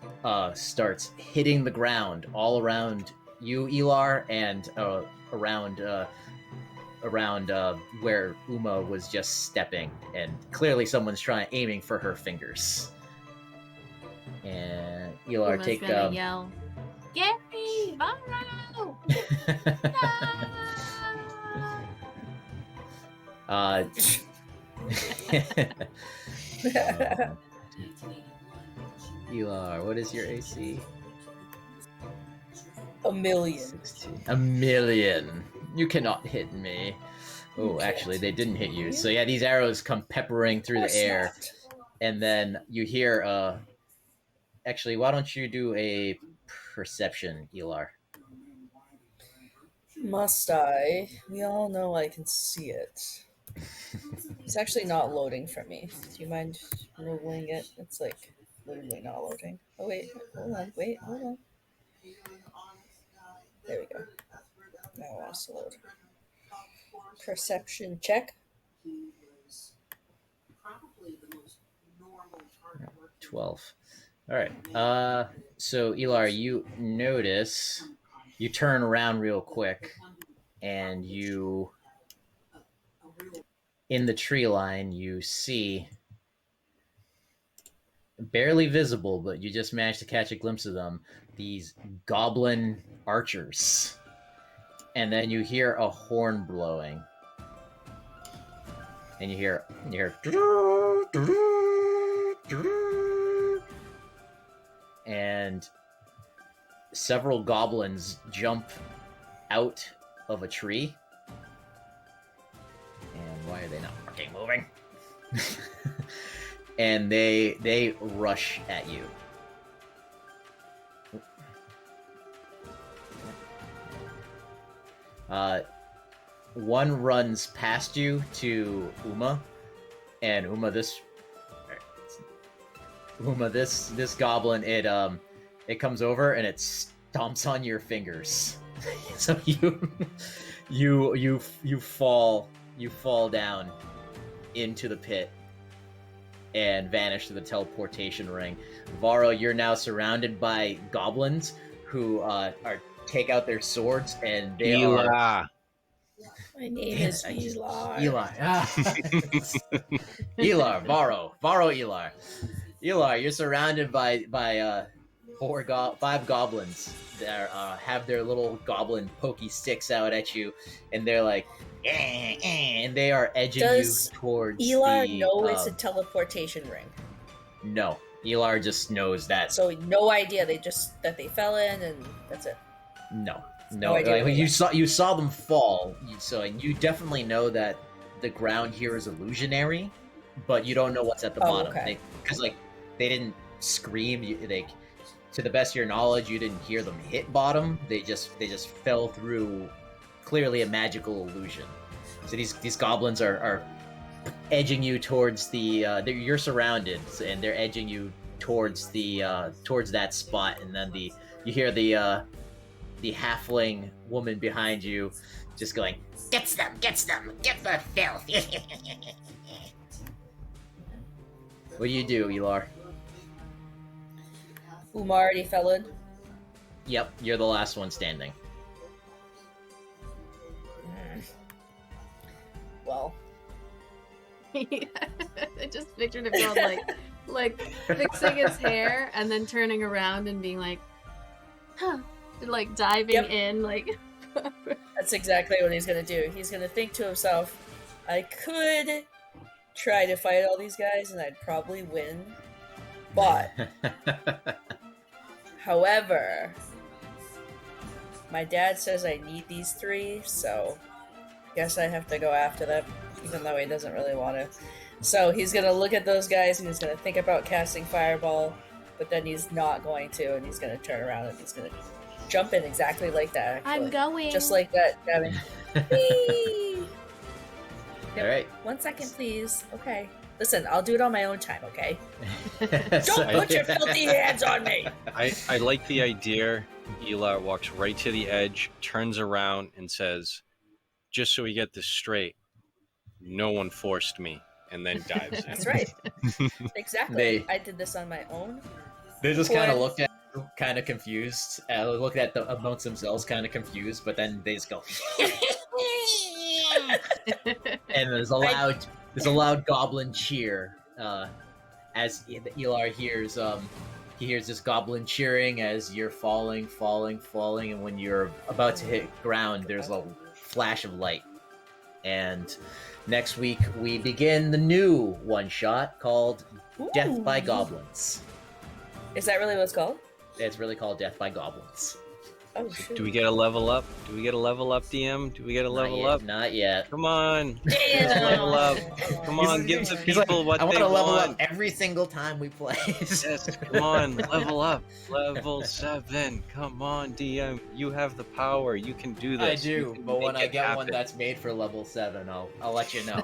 starts hitting the ground all around you, Elar, and around where Uma was just stepping, and clearly someone's aiming for her fingers. And Elar, Uma's take gonna yell, Gary, Varo! Elar, what is your AC? 1,000,000. 16. 1,000,000. You cannot hit me. Oh, You actually, they can't. didn't hit you. So yeah, these arrows come peppering through the Of course air, not. and then you hear. Actually, why don't you do a perception, Elar? Must I? We all know I can see it. It's actually not loading for me. Do you mind rolling it? It's like literally not loading. Oh wait, hold on. Wait, hold on. There we go. Now it wants to load. Perception check. 12. All right. So Elar, you notice, you turn around real quick, and you, in the tree line, you see, barely visible, but you just managed to catch a glimpse of them, these goblin archers. And then you hear a horn blowing. And you hear and several goblins jump out of a tree. And why are they not fucking moving? And they rush at you. One runs past you to Uma, and Uma, Uma, this goblin, it comes over and it stomps on your fingers. So you fall down into the pit and vanish to the teleportation ring. Varro, you're now surrounded by goblins who take out their swords, and they are. Eli. My name is Elar. Elar. Elar, Varro, Elar. Elar, you're surrounded by 5 goblins that have their little goblin pokey sticks out at you, and they're like, and they are edging Does you towards Elar the. know it's a teleportation ring? No, Elar just knows that. So no idea. That they fell in, and that's it. No, No idea like, what you saw them fall, so you definitely know that the ground here is illusionary, but you don't know what's at the bottom. Okay. Because they didn't scream. To the best of your knowledge, you didn't hear them hit bottom. They just fell through clearly a magical illusion. So these goblins are edging you towards the. You're surrounded, and they're edging you towards that spot, and then you hear the halfling woman behind you just going, "Gets them, get the filth." What do you do, Elar? Uma already fell in. Yep, you're the last one standing. Well, I just pictured him going like fixing his hair and then turning around and being like, huh, and like diving Yep. in, like. that's exactly what he's gonna do. He's gonna think to himself, I could try to fight all these guys and I'd probably win. But, however, my dad says I need these 3, so I guess I have to go after them, even though he doesn't really want to. So he's gonna look at those guys and he's gonna think about casting Fireball, but then he's not going to, and he's gonna turn around and he's gonna jump in exactly like that. Actually. I'm going. Just like that, Gavin. Whee! All right. 1 second, please. Okay. Listen, I'll do it on my own time, okay? So- Don't put your filthy hands on me! I like the idea. Elar walks right to the edge, turns around, and says, "Just so we get this straight, no one forced me," and then dives in. That's right. Exactly. I did this on my own. They just kind of What? looked at you, kind of confused. Looked at the amongst themselves, kind of confused. But then they just go, and there's a loud goblin cheer as Elar hears. He hears this goblin cheering as you're falling, and when you're about to hit ground, there's a flash of light. And next week we begin the new one-shot called Death by Ooh. Goblins. Is that really what it's called? It's really called Death by Goblins. Oh, shoot. Do we get a level up? Do we get a level up, DM? Do we get a level up? Not yet. Come on. Damn. Let's level up. Come on, give the He's like, people what I they want to level want. up every single time we play. Yes, come on, level up. Level 7. Come on, DM. You have the power. You can do this. I You do, can but when make I it get one happen. that's made for level 7, I'll let you know.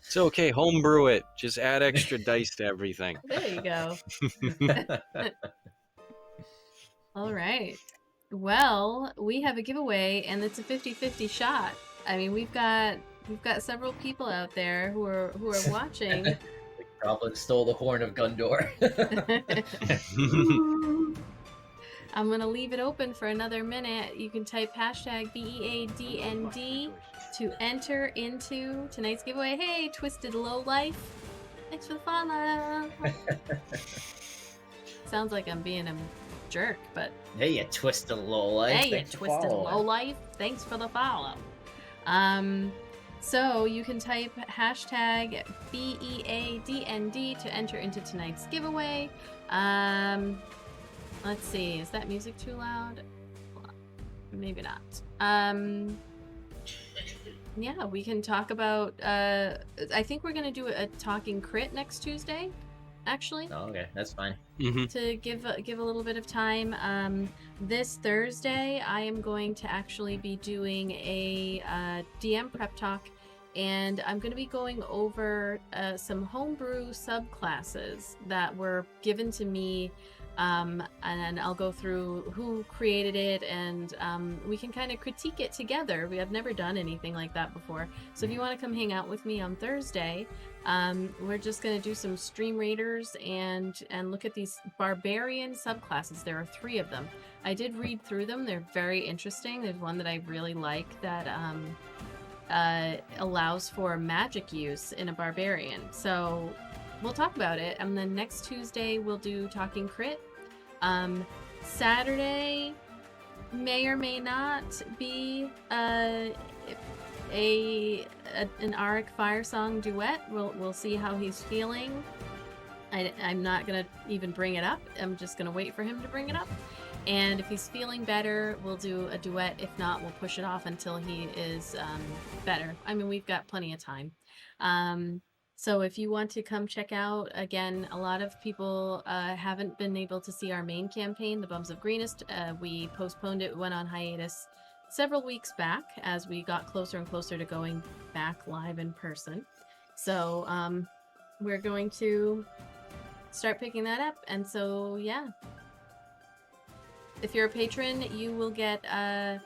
It's okay, homebrew it. Just add extra dice to everything. There you go. All right. Well, we have a giveaway, and it's a 50-50 shot. I mean, we've got several people out there who are watching. The goblin stole the horn of Gundor. I'm gonna leave it open for another minute. You can type hashtag BEADND to enter into tonight's giveaway. Hey, Twisted Lowlife. Thanks for the follow. Sounds like I'm being a jerk, but Hey, you twisted lowlife. hey, you Thanks for Twisted following. Lowlife. Thanks for the follow. So you can type hashtag BEADND to enter into tonight's giveaway. Let's see, is that music too loud? Maybe not. Yeah, we can talk about, I think we're gonna do a talking crit next Tuesday, actually. Oh, okay, that's fine. To give a little bit of time. This Thursday, I am going to actually be doing a DM prep talk and I'm going to be going over some homebrew subclasses that were given to me, and I'll go through who created it, and we can kind of critique it together. We have never done anything like that before, so if you want to come hang out with me on Thursday, we're just going to do some stream raiders and look at these barbarian subclasses. There are 3 of them. I did read through them. They're very interesting. There's one that I really like that allows for magic use in a barbarian. So we'll talk about it. And then next Tuesday we'll do Talking Crit. Saturday may or may not be an Auric Fire Song duet. We'll see how he's feeling. I'm not gonna even bring it up. I'm just gonna wait for him to bring it up. And if he's feeling better, we'll do a duet. If not, we'll push it off until he is better. I mean, we've got plenty of time. So if you want to come check out, again, a lot of people haven't been able to see our main campaign, The Bums of Greenest. We postponed it, went on hiatus several weeks back as we got closer and closer to going back live in person. So we're going to start picking that up. And so, yeah. If you're a patron, you will get a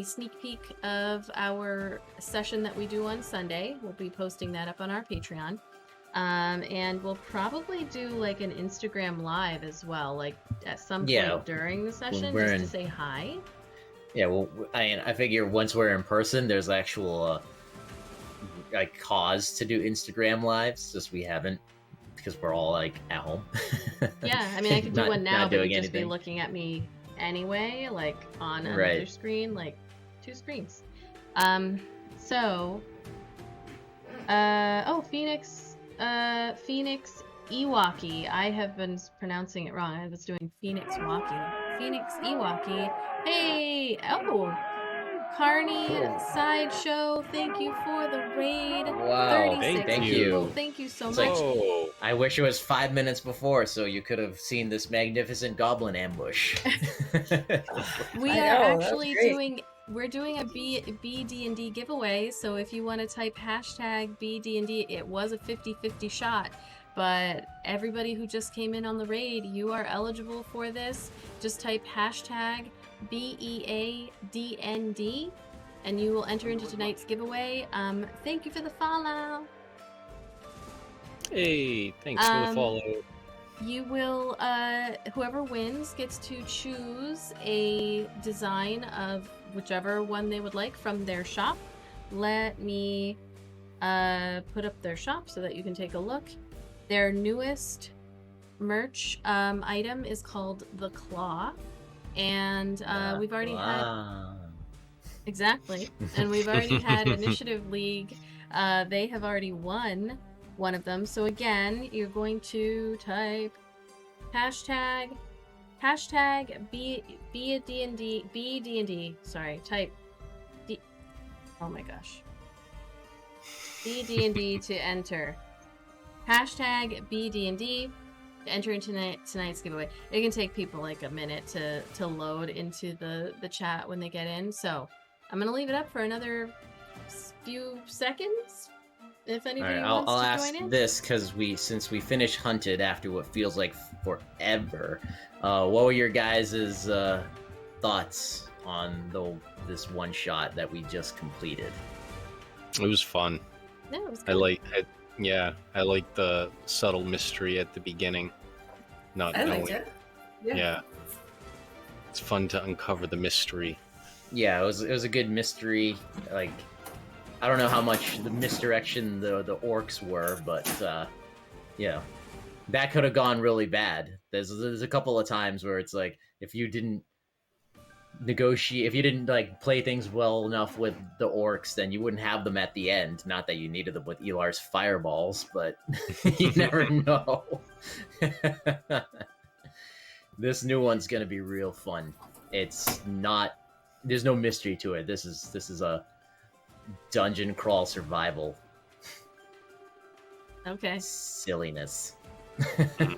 sneak peek of our session that we do on Sunday. We'll be posting that up on our Patreon. And we'll probably do like an Instagram live as well, like at some point during the session, just to say hi. Yeah, well, I figure once we're in person, there's actual like cause to do Instagram lives. Just we haven't, because we're all like at home. Yeah, I mean, I could do one now, but you'd just anything. be looking at me anyway, like on another screen, like 2 screens. Phoenix Ewaki. I have been pronouncing it wrong. I was doing Phoenix Walkie. Phoenix Ewaki. Hey! Oh! Carney Sideshow, thank you for the raid. Wow, 36 thank people. you. Thank you so It's much. Oh, I wish it was 5 minutes before, so you could have seen this magnificent goblin ambush. We are actually doing a BD&D giveaway, so if you want to type hashtag BD&D, it was a 50-50 shot, but everybody who just came in on the raid, you are eligible for this. Just type hashtag BEADND, and you will enter into tonight's giveaway. Thank you for the follow. hey, thanks for the follow. You will, whoever wins gets to choose a design of whichever one they would like from their shop. Let me put up their shop so that you can take a look. Their newest merch item is called the Claw, and we've already had exactly, and we've already had Initiative League. They have already won one of them. So again, you're going to type hashtag BDND. Sorry, type D. Oh my gosh. BDND to enter. Hashtag BDND to enter into tonight's giveaway. It can take people like a minute to load into the chat when they get in. So I'm gonna leave it up for another few seconds. If anybody wants I'll to ask join in. this because since we finished Hunted after what feels like forever, what were your guys' thoughts on this one shot that we just completed? It was fun. No, it was I good. like the subtle mystery at the beginning. Not I knowing. liked it. Yeah. It's fun to uncover the mystery. Yeah, it was a good mystery. Like, I don't know how much the misdirection the orcs were, but yeah, that could have gone really bad. There's a couple of times where it's like if you didn't like play things well enough with the orcs, then you wouldn't have them at the end. Not that you needed them with Elar's fireballs, but you never know. This new one's gonna be real fun. It's not. There's no mystery to it. This is a dungeon crawl survival. Okay. Silliness.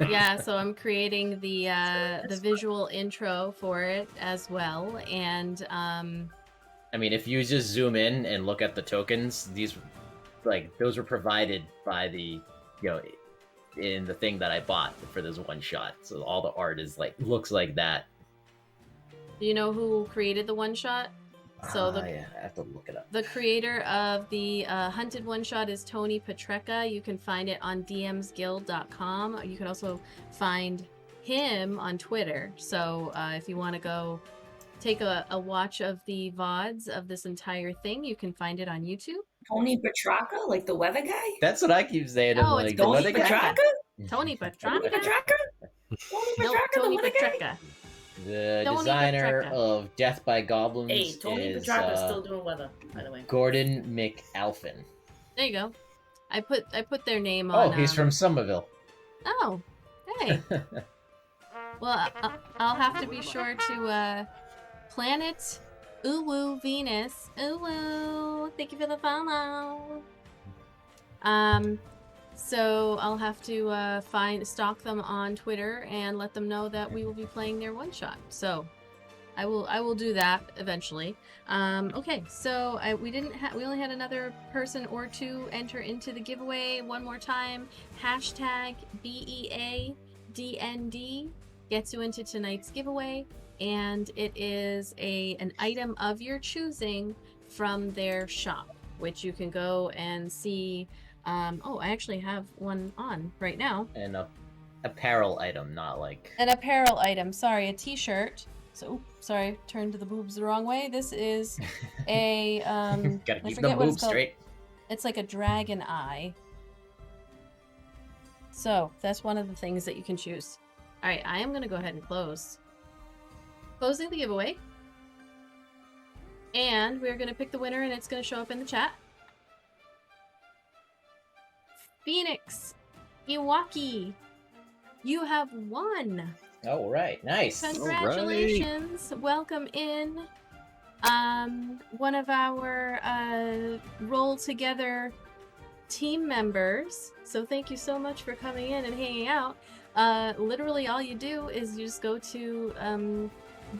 Yeah, so I'm creating the visual intro for it as well, and I mean, if you just zoom in and look at the tokens, these like those were provided by the, in the thing that I bought for this one shot. So all the art is like looks like that. Do you know who created the one shot? So yeah, I have to look it up. the creator of the Hunted one shot is Tony Petrecca. You can find it on dmsguild.com. You can also find him on Twitter. So if you want to go take a watch of the VODs of this entire thing, you can find it on YouTube. Tony Petrarca, like the weather guy? That's what I keep saying. Oh, I'm it's like, Tony what the guy- Petrarca? Tony Tony Petrecca? Petrarca? Tony No, Petrarca, Tony the weather guy? Petrecca. The Tony designer Petrecca. of Death by Goblins Hey, Tony is Petrarca's still doing weather, by the way. Gordon McAlphin. There you go. I put their name on. Oh, he's from Somerville. Oh, hey. Well, I'll have to be sure to Planet Uwu Venus. Uwu, thank you for the follow. So I'll have to stalk them on Twitter and let them know that we will be playing their one shot. So I will do that eventually. Okay, so we only had another person or two enter into the giveaway. One more time, hashtag BEADND gets you into tonight's giveaway, and it is an item of your choosing from their shop, which you can go and see. Oh, I actually have one on right now. An apparel item, not like... An apparel item. Sorry, a t-shirt. So, sorry, turned the boobs the wrong way. This is a, Gotta I keep forget the what it's boobs called. straight. It's like a dragon eye. So, that's one of the things that you can choose. Alright, I am going to go ahead and close. Closing the giveaway. And we're going to pick the winner, and it's going to show up in the chat. Phoenix Iwaki, you have won. Oh, right. Nice. Congratulations. Welcome in. One of our Roll Together team members. So thank you so much for coming in and hanging out. Literally all you do is you just go to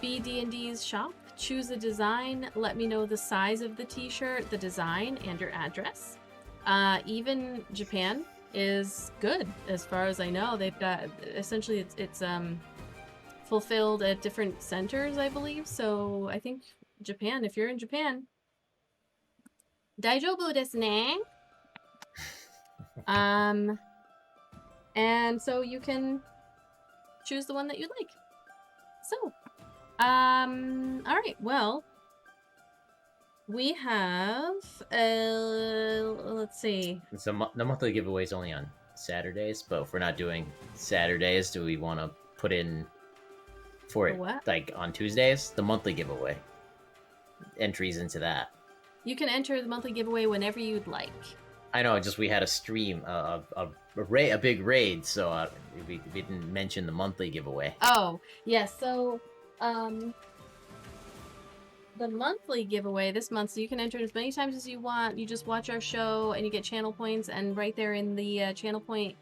BD&D's shop, choose a design, let me know the size of the t-shirt, the design, and your address. Even Japan is good, as far as I know. They've got, essentially, it's fulfilled at different centers, I believe. So I think Japan, if you're in Japan, daijoubu desu ne? And so you can choose the one that you like. So, all right, well, we have, let's see. So the monthly giveaway is only on Saturdays, but if we're not doing Saturdays, do we want to put in for it, What? like on Tuesdays, the monthly giveaway? Entries into that. You can enter the monthly giveaway whenever you'd like. I know, just we had a stream, a big raid, so we didn't mention the monthly giveaway. Oh, yes. So, the monthly giveaway this month, so you can enter it as many times as you want. You just watch our show and you get channel points, and right there in the channel point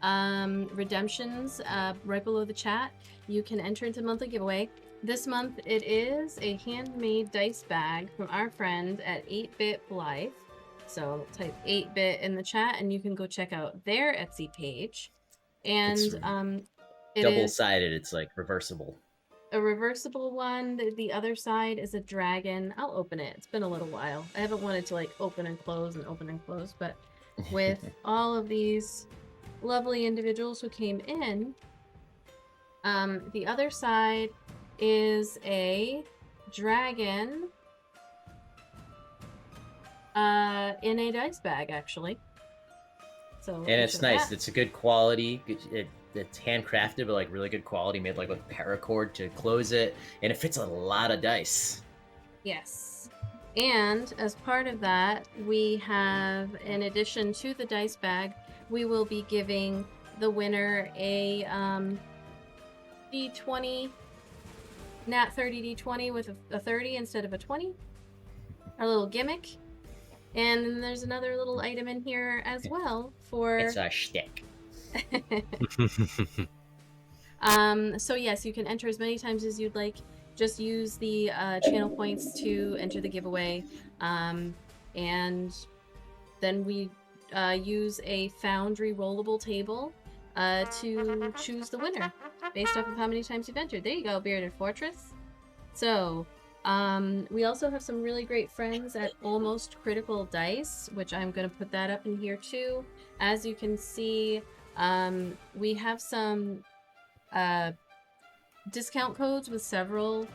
redemptions, right below the chat, you can enter into the monthly giveaway. This month it is a handmade dice bag from our friend at 8-Bit Blythe. So type 8-Bit in the chat and you can go check out their Etsy page. And It's it is double-sided, it's like reversible. a reversible one. The other side is a dragon. I'll open it. It's been a little while. I haven't wanted to like open and close, but with all of these lovely individuals who came in, the other side is a dragon in a dice bag, actually. So And it's nice. It's a good quality. It's handcrafted, but like really good quality, made like with paracord to close it, and it fits a lot of dice. Yes. And as part of that, we have, in addition to the dice bag, we will be giving the winner a D20, NAT30 D20 with a 30 instead of a 20. Our little gimmick. And then there's another little item in here as well for... It's a shtick. So yes, you can enter as many times as you'd like. Just use the channel points to enter the giveaway. And then we use a Foundry rollable table to choose the winner based off of how many times you've entered. There you go, Bearded Fortress. So, we also have some really great friends at Almost Critical Dice, which I'm going to put that up in here too. As you can see, we have some discount codes with several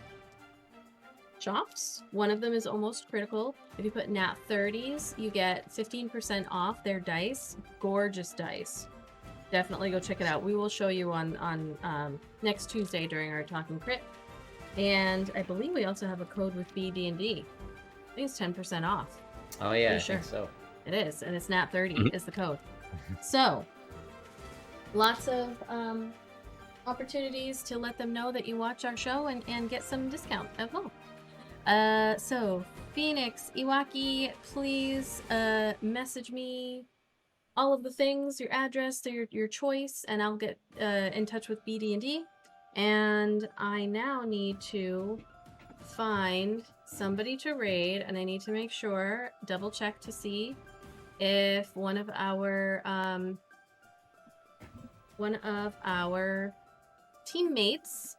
shops. One of them is Almost Critical. If you put NAT30s, you get 15% off their dice. Gorgeous dice. Definitely go check it out. We will show you on next Tuesday during our Talking Crit. And I believe we also have a code with BD&D. I think it's 10% off. Oh yeah, Pretty I think sure. so. It is, and it's NAT30 is the code. So, lots of opportunities to let them know that you watch our show and get some discount as well. So, Phoenix, Iwaki, please message me all of the things, your address, your choice, and I'll get in touch with BD&D. And I now need to find somebody to raid, and I need to make sure, double check to see if one of our teammates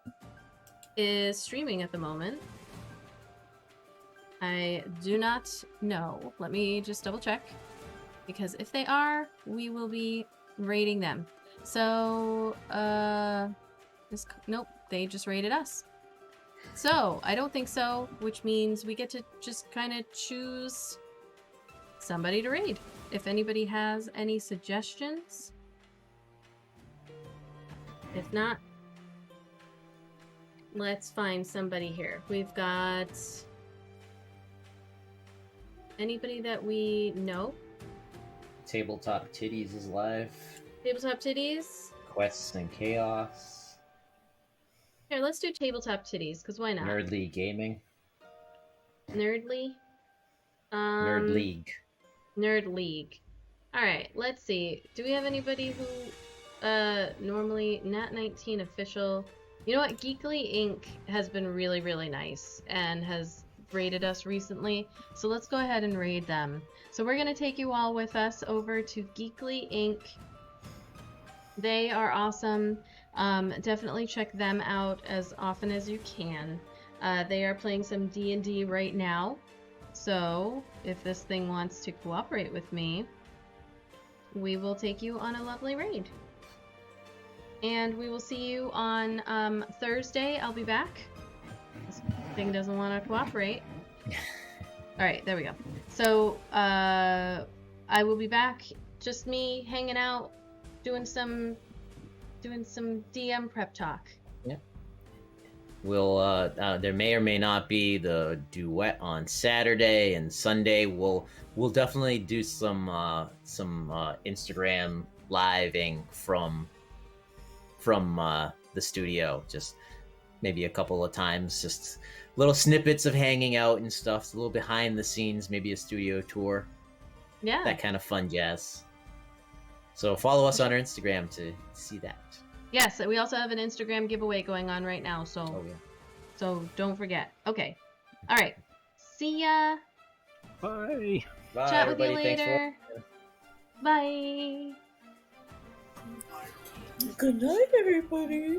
is streaming at the moment. I do not know. Let me just double check, because if they are, we will be raiding them. So, nope, they just raided us. So, I don't think so, which means we get to just kind of choose somebody to raid. If anybody has any suggestions. If not, let's find somebody here. We've got anybody that we know. Tabletop Titties is live. Tabletop Titties. Quests and Chaos. Here, let's do Tabletop Titties, because why not? Nerd League Gaming. Nerdly. Nerd League. Nerd League. Alright, let's see. Do we have anybody who normally NAT19 official? You know what? Geekly Inc. has been really, really nice and has raided us recently. So let's go ahead and raid them. So we're gonna take you all with us over to Geekly Inc. They are awesome. Definitely check them out as often as you can. They are playing some D&D right now. So if this thing wants to cooperate with me, we will take you on a lovely raid. And we will see you on Thursday. I'll be back. This thing doesn't want to cooperate. Alright, there we go. So, I will be back. Just me hanging out, doing some DM prep talk. Yeah. We'll there may or may not be the duet on Saturday and Sunday. We'll definitely do some Instagram living from the studio. Just maybe a couple of times, just little snippets of hanging out and stuff. A little behind the scenes, maybe a studio tour. Yeah. That kind of fun jazz. So follow us on our Instagram to see that. Yes, we also have an Instagram giveaway going on right now, so Oh yeah. so don't forget. Okay. All right. See ya. Bye. Bye, Chat with you everybody. Thanks for later. Bye. Good night, everybody.